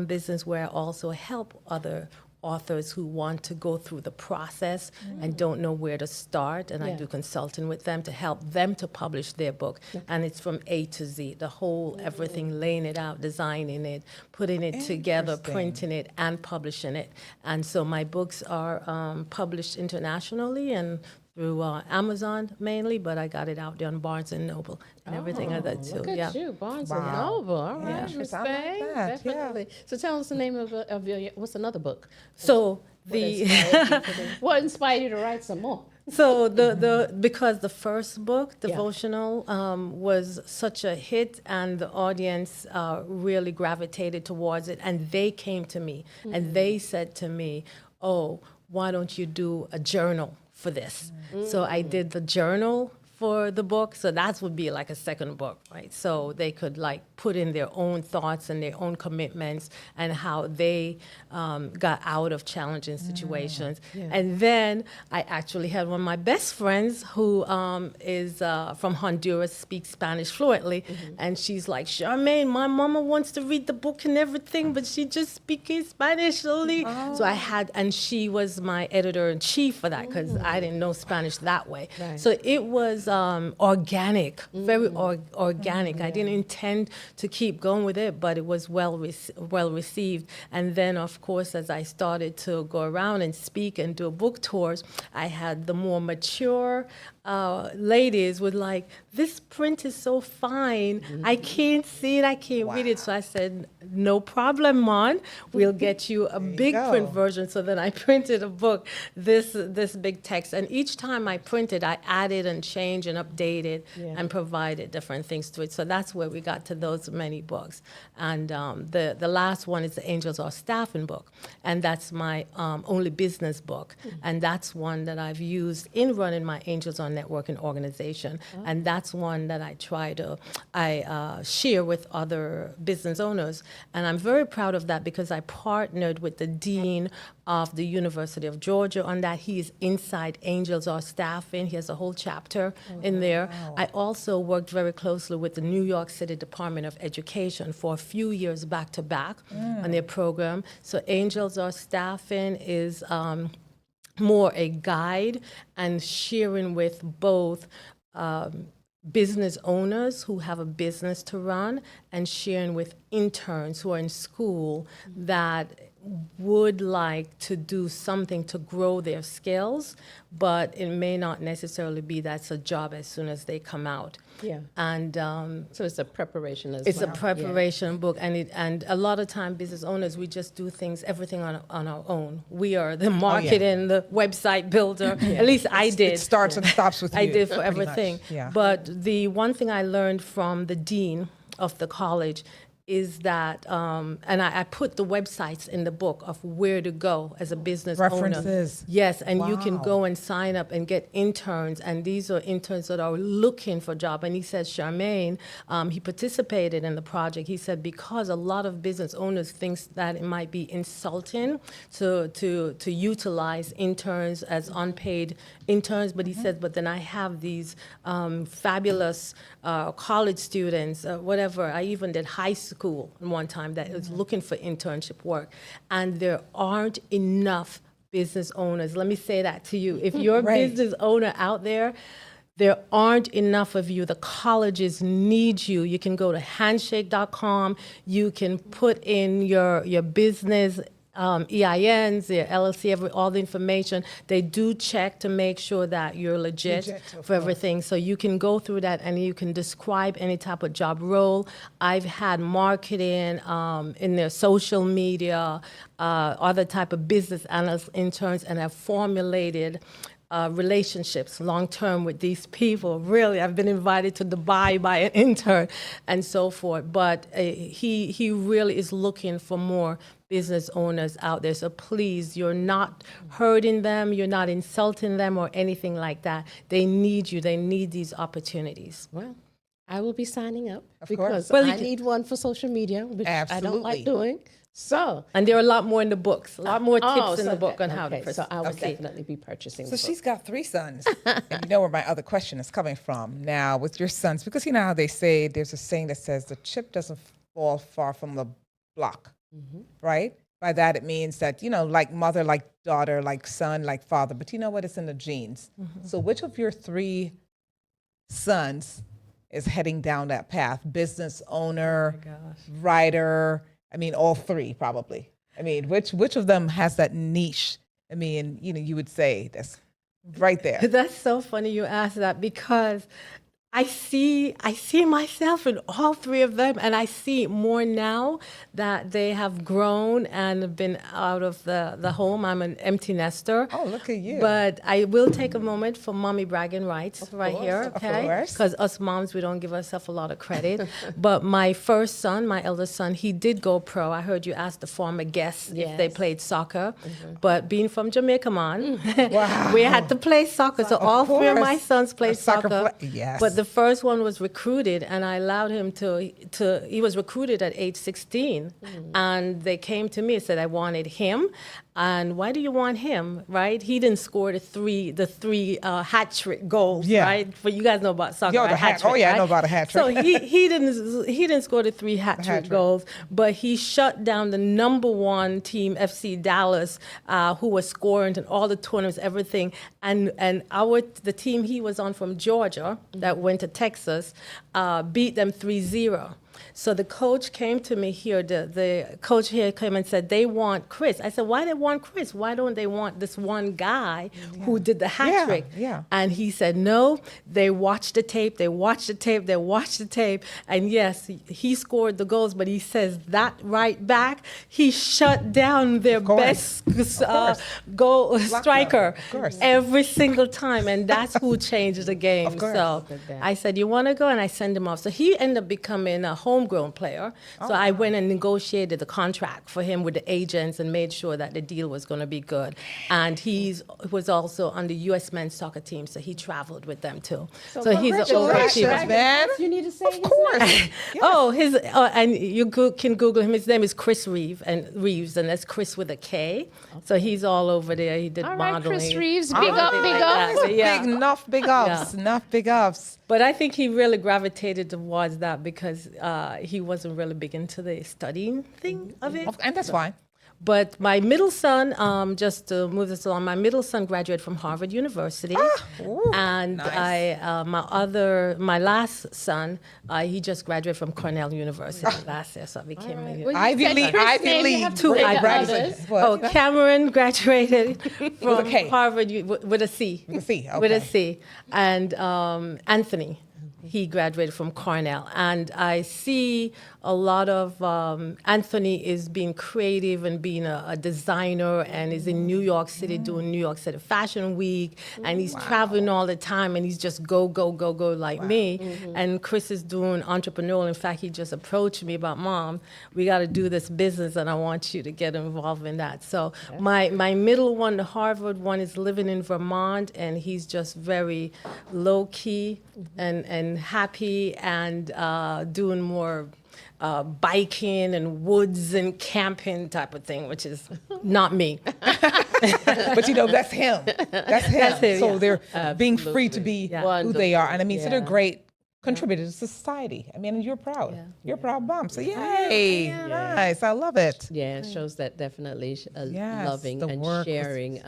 business where I also help other authors who want to go through the process and don't know where to start, and I do consulting with them to help them to publish their book. And it's from A to Z, the whole everything, laying it out, designing it, putting it together, Interesting. printing it, and publishing it. And so my books are published internationally and through Amazon mainly, but I got it out there on Barnes and Noble and everything like that too. Look at Yeah. you, Barnes and Wow. Noble. All right, Yeah. Miss I like Faye, that, yeah. definitely. So tell us the name of your, what's another book? So What inspired you to write some more? So because the first book, devotional, was such a hit, and the audience really gravitated towards it, and they came to me and they said to me, "Oh, why don't you do a journal for this?" So I did the journal for the book, so that would be like a second book, right? So they could like put in their own thoughts and their own commitments and how they got out of challenging situations. And then I actually had one of my best friends who is from Honduras, speaks Spanish fluently, and she's like, Charmaine, my mama wants to read the book and everything, but she just speaking Spanish only. So I had, and she was my editor-in-chief for that because I didn't know Spanish that way. Right. So it was organic, very organic. I didn't intend to keep going with it, but it was well received. And then, of course, as I started to go around and speak and do book tours, I had the more mature ladies would like, this print is so fine. I can't see it. I can't read it. So I said, no problem, Mon. We'll get you a big print version. So then I printed a book, this big text. And each time I printed, I added and changed and updated and provided different things to it. So that's where we got to those many books. And the last one is the Angels Are Staffing book. And that's my only business book. And that's one that I've used in running my Angels On Networking organization. And that's one that I share with other business owners. And I'm very proud of that because I partnered with the dean of the University of Georgia on that. He is inside Angels Are Staffing. He has a whole chapter in there. I also worked very closely with the New York City Department of Education for a few years back to back on their program. So Angels Are Staffing is more a guide and sharing with both business owners who have a business to run and sharing with interns who are in school that would like to do something to grow their skills, but it may not necessarily be that's a job as soon as they come out. Yeah. And So it's a preparation as it's well. a preparation book, and a lot of time business owners, we just do everything on our own. We are the marketing, the website builder. At least I did. It starts and stops with you. I did for pretty much. everything. Yeah. But the one thing I learned from the dean of the college is that, and I put the websites in the book of where to go as a business owner. References. Yes, and you can Wow. go and sign up and get interns, and these are interns that are looking for a job. And he said, Charmaine, he participated in the project. He said, because a lot of business owners think that it might be insulting to utilize interns as unpaid interns, but he said, but then I have these fabulous college students, whatever. I even did high school one time that was looking for internship work, and there aren't enough business owners. Let me say that to you. If you're a Right. business owner out there aren't enough of you. The colleges need you. You can go to handshake.com. You can put in your business EINs, their LLC, all the information. They do check to make sure that you're legit for everything. So you can go through that and you can describe any type of job role. I've had marketing in their social media, other type of business analysts, interns, and I've formulated relationships long-term with these people. Really, I've been invited to Dubai by an intern and so forth. But he really is looking for more business owners out there. So please, you're not hurting them, you're not insulting them or anything like that. They need you. They need these opportunities. Well, I will be signing up because course. Well, I need one for social media, which I don't Absolutely. like doing. So, And there are a lot more in the books, a lot more tips in the book on how to proceed. So I will definitely be purchasing. So the she's book. got 3 sons. And you know where my other question is coming from. Now, with your sons, because you know how they say there's a saying that says the chip doesn't fall far from the block, right? By that, it means that, you know, like mother, like daughter, like son, like father. But you know what? It's in the genes. So which of your 3 sons is heading down that path? Business owner, writer, I mean, all 3 probably. I mean, which of them has that niche? I mean, you know, you would say that's right there. That's so funny you asked that because I see myself in all 3 of them, and I see more now that they have grown and been out of the home. I'm an empty nester. Oh, look at you. But I will take a moment for mommy bragging rights here, of okay? course. Because us moms, we don't give ourselves a lot of credit. But my first son, my eldest son, he did go pro. I heard you ask the former guests if they Yes. played soccer. But being from Jamaica, man, Wow. we had to play soccer. So all 3 of my course. sons played Soccer soccer. yes. But the first one was recruited, and I allowed him he was recruited at age 16. And they came to me and said, I wanted him. And why do you want him, right? He didn't score the three hat trick goals, Yeah. right? But you guys know about soccer, Yo, right? the hat- oh, trick, yeah, I right? know about a hat So trick. he didn't score the 3 hat trick trick. goals, but he shut down the number 1 team, FC Dallas, who was scoring in all the tournaments, everything. And the team he was on from Georgia that went to Texas beat them 3-0. So the coach came to me here, the coach here came and said, they want Chris. I said, why they want Chris? Why don't they want this one guy who did the hat trick? Yeah. And he said, no, they watched the tape, they watched the tape, they watched the tape. And yes, he scored the goals, but he says that right back, he shut down their best goal striker every single time. And that's who changed the game. Of course. So I said, you want to go? And I sent him off. So he ended up becoming a homegrown player. So I went and negotiated the contract for him with the agents and made sure that the deal was going to be good. And he was also on the U.S. men's soccer team, so he traveled with them too. So he's an Congratulations, overachiever. man. You need to say Of course. Oh, and you can Google him. His name is Chris Reeves, and that's Chris with a K. So he's all over there. He did All right, modeling. Chris Reeves, big everything up, big like up. that. Yeah. Big ups, enough big ups. But I think he really gravitated towards that because he wasn't really big into the studying thing of it. And that's fine. But my middle son, just to move this along, my middle son graduated from Harvard University, and nice. my last son, he just graduated from Cornell University last year, so I became Well, you Ivy said League, Chris' Ivy name, you League. have to Two say the Ivy others. What? Cameron graduated from a K. Harvard with a C. With a C, With a okay. C. And Anthony, he graduated from Cornell. And I see a lot of Anthony is being creative and being a designer and is in New York City doing New York City Fashion Week. And he's traveling all the time and he's just go like me. And Chris is doing entrepreneurial. In fact, he just approached me about, Mom, we got to do this business and I want you to get involved in that. So my middle one, the Harvard one, is living in Vermont and he's just very low key and happy and doing more biking and woods and camping type of thing, which is not me. But you know, that's him. That's him. That's him, So yeah. they're being free to be who they are. And I mean, so they're great contributors to society. I mean, and you're proud. Yeah. You're a proud mom. So yay. Nice. I love it. Yeah, it shows that definitely Yes, loving the and work was- sharing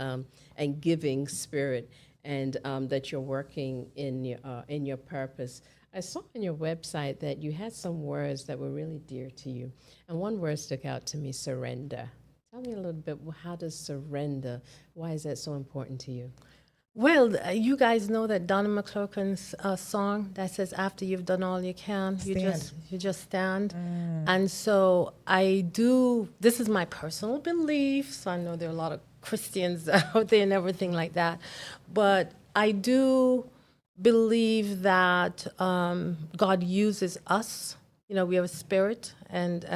and giving spirit, and that you're working in your purpose. I saw on your website that you had some words that were really dear to you, and one word stuck out to me: surrender. Tell me a little bit, how does surrender, why is that so important to you? Well, you guys know that Donna McClurkin's song that says, "After you've done all you can, you just stand." And so I do. This is my personal belief. So I know there are a lot of Christians out there and everything like that, but I do believe that God uses us. You know, we have a spirit and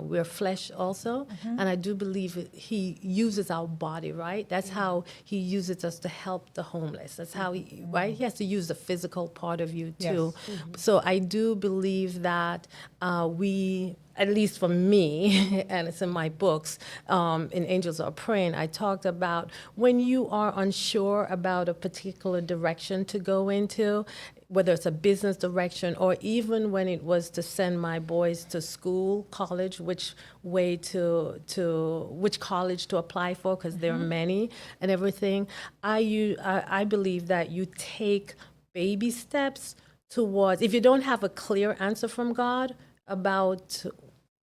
we're flesh also. And I do believe he uses our body, right? That's how he uses us to help the homeless. That's how he, right? He has to use the physical part of you too. Yes. So I do believe that we, at least for me, and it's in my books, in Angels Are Praying, I talked about when you are unsure about a particular direction to go into, whether it's a business direction or even when it was to send my boys to school, college, which college to apply for, because there are many and everything. I believe that you take baby steps towards, if you don't have a clear answer from God about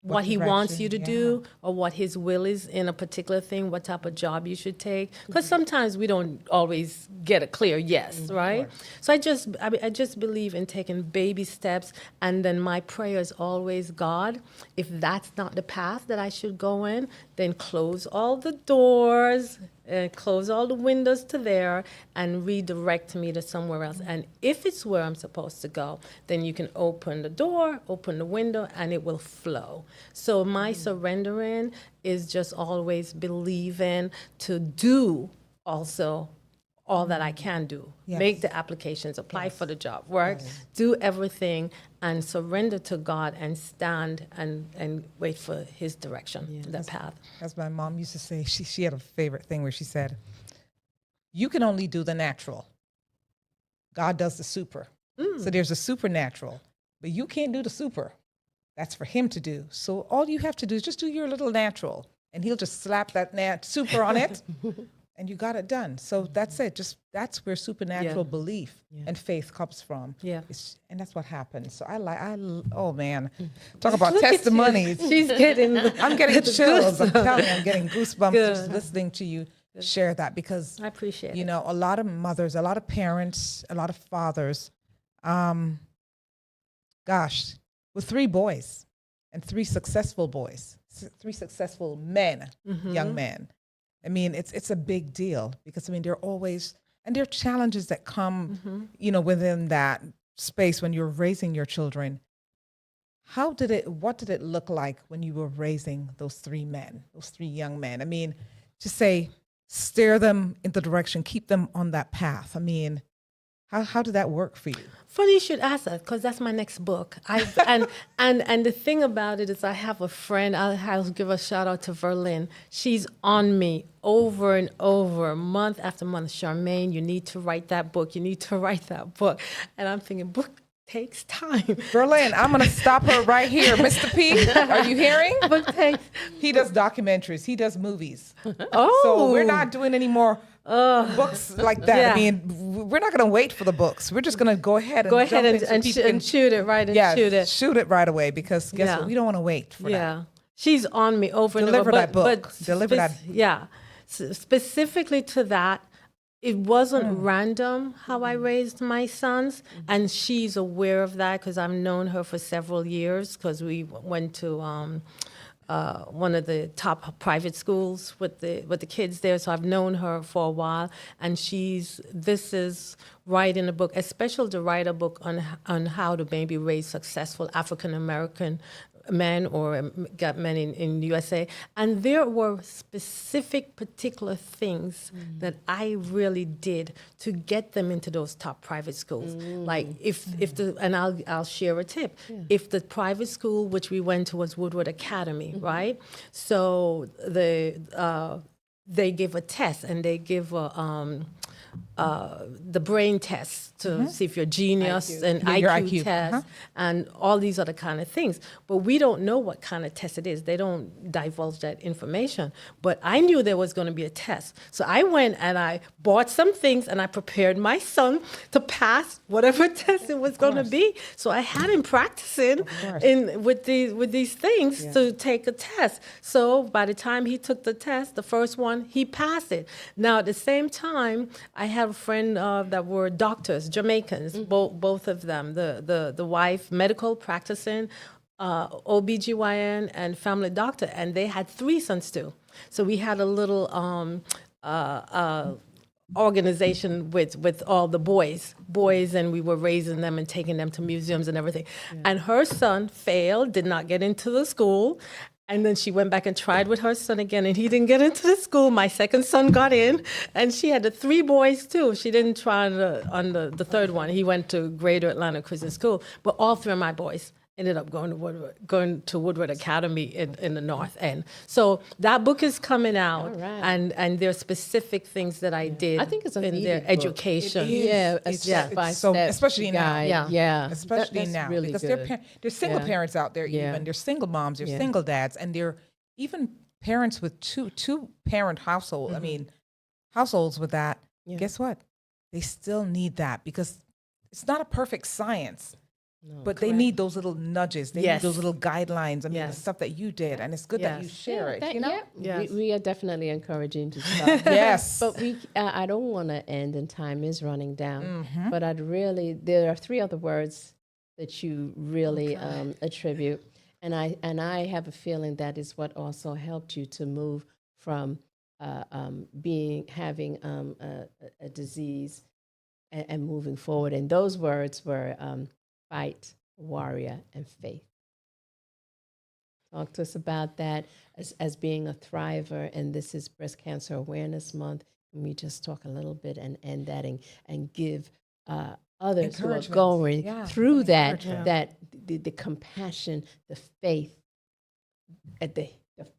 what he wants you to do or what his will is in a particular thing, what type of job you should take. Because sometimes we don't always get a clear yes, right? So I just believe in taking baby steps, and then my prayer is always, God, if that's not the path that I should go in, then close all the doors, close all the windows to there, and redirect me to somewhere else. And if it's where I'm supposed to go, then you can open the door, open the window, and it will flow. So my surrendering is just always believing to do also all that I can do. Yes. Make the applications, apply for the job, work, do everything, and surrender to God and stand and wait for his direction, the path. As my mom used to say, she had a favorite thing where she said, you can only do the natural. God does the super. So there's a supernatural, but you can't do the super. That's for him to do. So all you have to do is just do your little natural, and he'll just slap that super on it. And you got it done. So that's it. That's where supernatural belief and faith comes from. Yeah. And that's what happens. So oh man, talk about testimonies. She's getting, I'm getting chills. I'm telling you, I'm getting goosebumps just listening to you share that, because I appreciate it. You know, a lot of mothers, a lot of parents, a lot of fathers, with 3 boys and 3 successful boys, 3 successful men, young men. I mean, it's a big deal, because I mean, there are challenges that come, you know, within that space when you're raising your children. What did it look like when you were raising those 3 young men? I mean, just say, steer them in the direction, keep them on that path. I mean, how did that work for you? Funny you should ask that, because that's my next book. And the thing about it is, I have a friend. I'll give a shout out to Verlin. She's on me over and over, month after month. Charmaine, you need to write that book. You need to write that book. And I'm thinking, book takes time. Berlin, I'm going to stop her right here. Mr. P, are you hearing? Book takes. He does documentaries. He does movies. Oh. So we're not doing any more books like that. Yeah. I mean, we're not going to wait for the books. We're just going to go ahead and shoot it right and shoot it. Shoot it right away, because guess what? We don't want to wait for that. Yeah. She's on me over and over. Deliver that book. Deliver that. Yeah. Specifically to that, it wasn't random how I raised my sons, and she's aware of that, because I've known her for several years, because we went to one of the top private schools with the kids there. So I've known her for a while, and this is writing a book, especially to write a book on how to maybe raise successful African American men or got men in the USA. And there were specific particular things that I really did to get them into those top private schools. Like I'll share a tip. Yeah. If the private school which we went to was Woodward Academy, right? So they give a test, and they give the brain tests to see if you're genius and Yeah, your IQ, IQ. tests and all these other kind of things. But we don't know what kind of test it is. They don't divulge that information. But I knew there was going to be a test. So I went and I bought some things and I prepared my son to pass whatever test it was going to be. So I had him practicing with these things to take a test. So by the time he took the test, the first one, he passed it. Now at the same time, I have a friend that were doctors, Jamaicans, both of them. The wife, medical practicing, OBGYN and family doctor, and they had 3 sons too. So we had a little organization with all the boys, and we were raising them and taking them to museums and everything. And her son failed, did not get into the school. And then she went back and tried with her son again, and he didn't get into the school. My second son got in, and she had the 3 boys too. She didn't try on the third one. He went to Greater Atlanta Christian School, but all 3 of my boys ended up going to Woodward Academy in the North End. So that book is coming out, and there are specific things that I did. I think it's a in needed their book. education. Yeah, It's step-by-step especially now. guide. Yeah. Especially That's now, really because good. there's single Yeah. parents out there. Yeah. Even there's single moms, there's Yeah. single dads, and there are even parents with two parent household. I mean, households with that. Yeah. Guess what? They still need that because it's not a perfect science. But they need those little nudges. They need those little guidelines. I mean, the stuff that you did, and it's good that you share it. You know, Yes. We are definitely encouraging to start. yes. But I don't want to end, and time is running down. But there are 3 other words that you really attribute, and I have a feeling that is what also helped you to move from having a disease and moving forward. And those words were fight, warrior, and faith. Talk to us about that as being a thriver, and this is Breast Cancer Awareness Month. Can we just talk a little bit and end that and give others who are Encouragement. going through that, Encouragement. that the compassion, the faith, the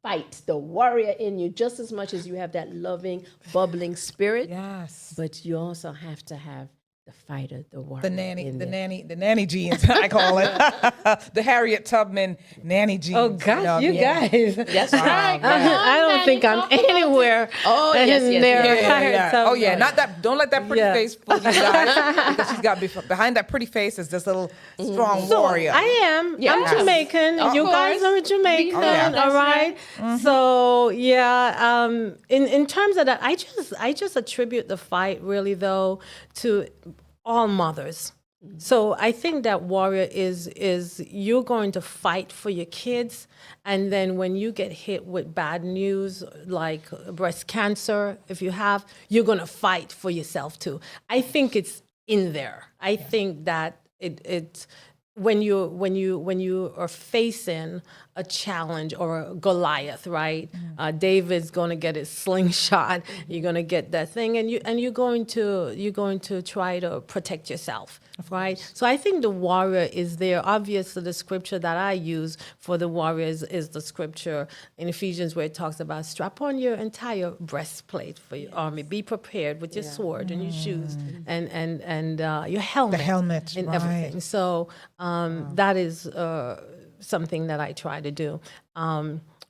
fight, the warrior in you, just as much as you have that loving, bubbling spirit, Yes. but you also have to have the fighter, the warrior. The nanny, in the there. nanny, the nanny genes, I call it. The Harriet Tubman nanny genes. Oh gosh, you guys! That's right. I don't think I'm anywhere. Oh, yes, in yes, there. yes. Oh yeah, not that. Don't let that pretty Yeah. face fool you guys, because she's got behind that pretty face is this little strong warrior. I am. Yeah. I'm Yes. Jamaican. Of You guys course. are Jamaican, Oh, yeah. all right? So yeah, in terms of that, I just attribute the fight really though to all mothers. So I think that warrior is you're going to fight for your kids, and then when you get hit with bad news like breast cancer, if you have, you're going to fight for yourself too. I think it's in there. I think that it when you are facing a challenge or a Goliath, right? David's going to get his slingshot. You're going to get that thing, and you're going to try to protect yourself, right? So I think the warrior is there. Obviously, the scripture that I use for the warriors is the scripture in Ephesians where it talks about strap on your entire breastplate for your army. Be prepared with your sword and your shoes and your helmet. The helmet, and right. everything. So that is something that I try to do.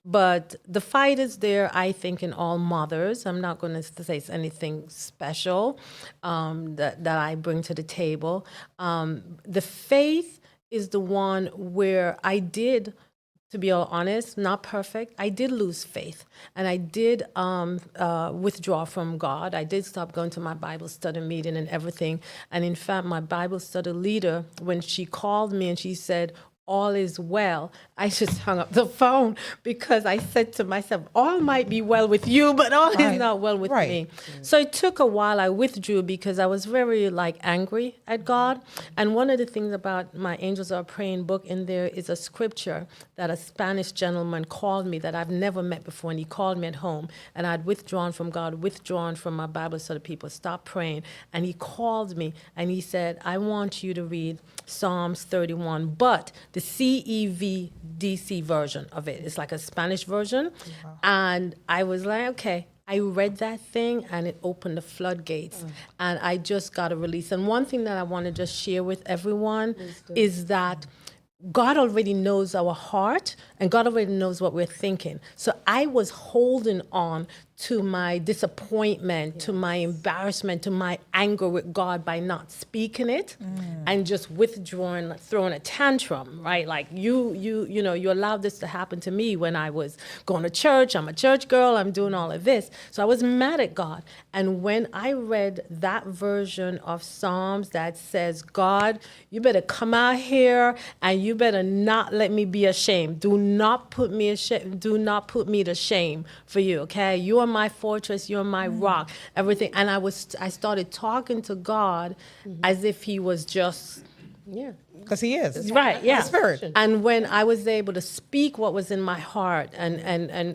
But the fight is there, I think, in all mothers. I'm not going to say it's anything special that I bring to the table. The faith is the one where I did, to be all honest, not perfect. I did lose faith, and I did withdraw from God. I did stop going to my Bible study meeting and everything. And in fact, my Bible study leader, when she called me and she said, all is well, I just hung up the phone because I said to myself, all might be well with you, but all is not well with me. So it took a while. I withdrew because I was very angry at God. And one of the things about my Angels Are Praying book in there is a scripture that a Spanish gentleman called me that I've never met before. And he called me at home, and I'd withdrawn from God, withdrawn from my Bible study people, stopped praying. And he called me and he said, I want you to read Psalms 31, but the CEVDC version of it. It's like a Spanish version. And I was like, okay. I read that thing and it opened the floodgates, and I just got a release. And one thing that I want to just share with everyone is that God already knows our heart, and God already knows what we're thinking. So I was holding on to my disappointment, to my embarrassment, to my anger with God by not speaking it and just withdrawing, like throwing a tantrum, right? Like you allowed this to happen to me when I was going to church. I'm a church girl. I'm doing all of this. So I was mad at God. And when I read that version of Psalms that says, God, you better come out here and you better not let me be ashamed. Do not put me ashamed. Do not put me to shame for you, okay? You are my fortress. You're my rock, everything. And I started talking to God as if he was just... Yeah. Because he is. Right, yeah. Spirit. And when I was able to speak what was in my heart and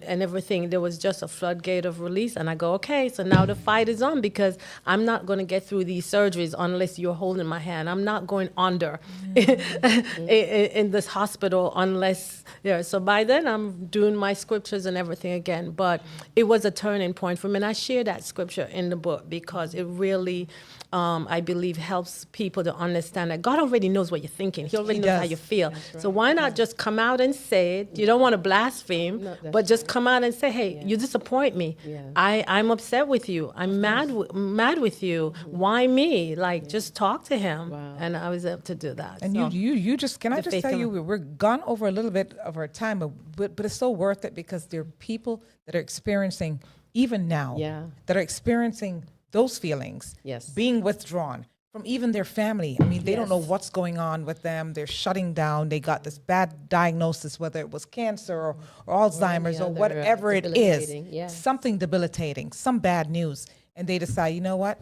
everything, there was just a floodgate of release. And I go, okay, so now the fight is on, because I'm not going to get through these surgeries unless you're holding my hand. I'm not going under in this hospital unless, so by then I'm doing my scriptures and everything again. But it was a turning point for me. And I share that scripture in the book because it really, I believe, helps people to understand that God already knows what you're thinking. He already knows how you feel. Right. So why not just come out and say it? You don't want to blaspheme, but just come out and say, hey, you disappoint me. Yeah. I'm upset with you. I'm mad with you. Why me? Like, just talk to him. Wow. And I was able to do that. And so, you just, can I just tell you, we're gone over a little bit of our time, but it's so worth it, because there are people that are experiencing, even now, that are experiencing those feelings, being withdrawn from even their family. I mean, they don't know what's going on with them. They're shutting down. They got this bad diagnosis, whether it was cancer or Alzheimer's or whatever it is, something debilitating, some bad news. And they decide, you know what?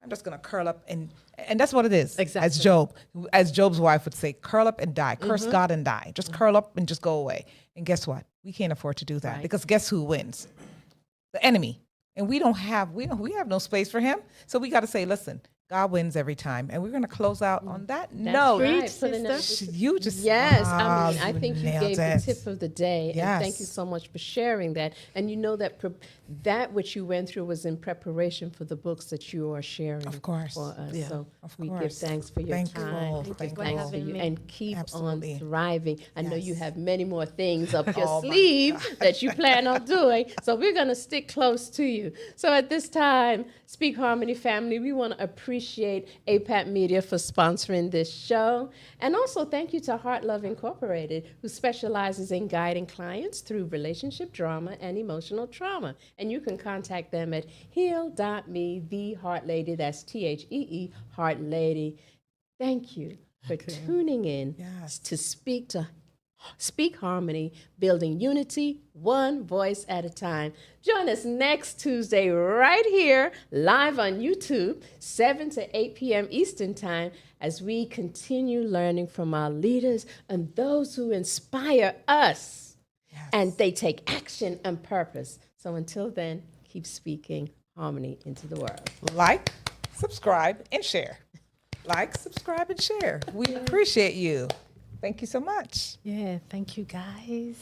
I'm just going to curl up and that's what it is. Exactly. As Job's wife would say, curl up and die, curse God and die. Just curl up and just go away. And guess what? We can't afford to do that, because guess who wins? The enemy. And we have no space for him. So we got to say, listen, God wins every time. And we're going to close out on that note. Right. You just... Yes, I mean, I think you gave the tip of the day. Yes. And thank you so much for sharing that. And you know that that which you went through was in preparation for the books that you are sharing for us. Yeah, so we give thanks for your time. Thanks for you. And keep on thriving. I know you Yes. have many more things up your sleeve that you plan on doing. So we're going to stick close to you. So at this time, Speak Harmony family, we want to appreciate APAT Media for sponsoring this show. And also thank you to Heart Love Incorporated, who specializes in guiding clients through relationship drama and emotional trauma. And you can contact them at heal.me, the Heart Lady, that's THEE, Heart Lady. Thank you for tuning in to Speak Harmony, building unity, one voice at a time. Join us next Tuesday right here, live on YouTube, 7 to 8 p.m. Eastern Time, as we continue learning from our leaders and those who inspire us. Yes. And they take action and purpose. So until then, keep speaking harmony into the world. Like, subscribe, and share. Like, subscribe, and share. We appreciate you. Thank you so much. Yeah, thank you, guys.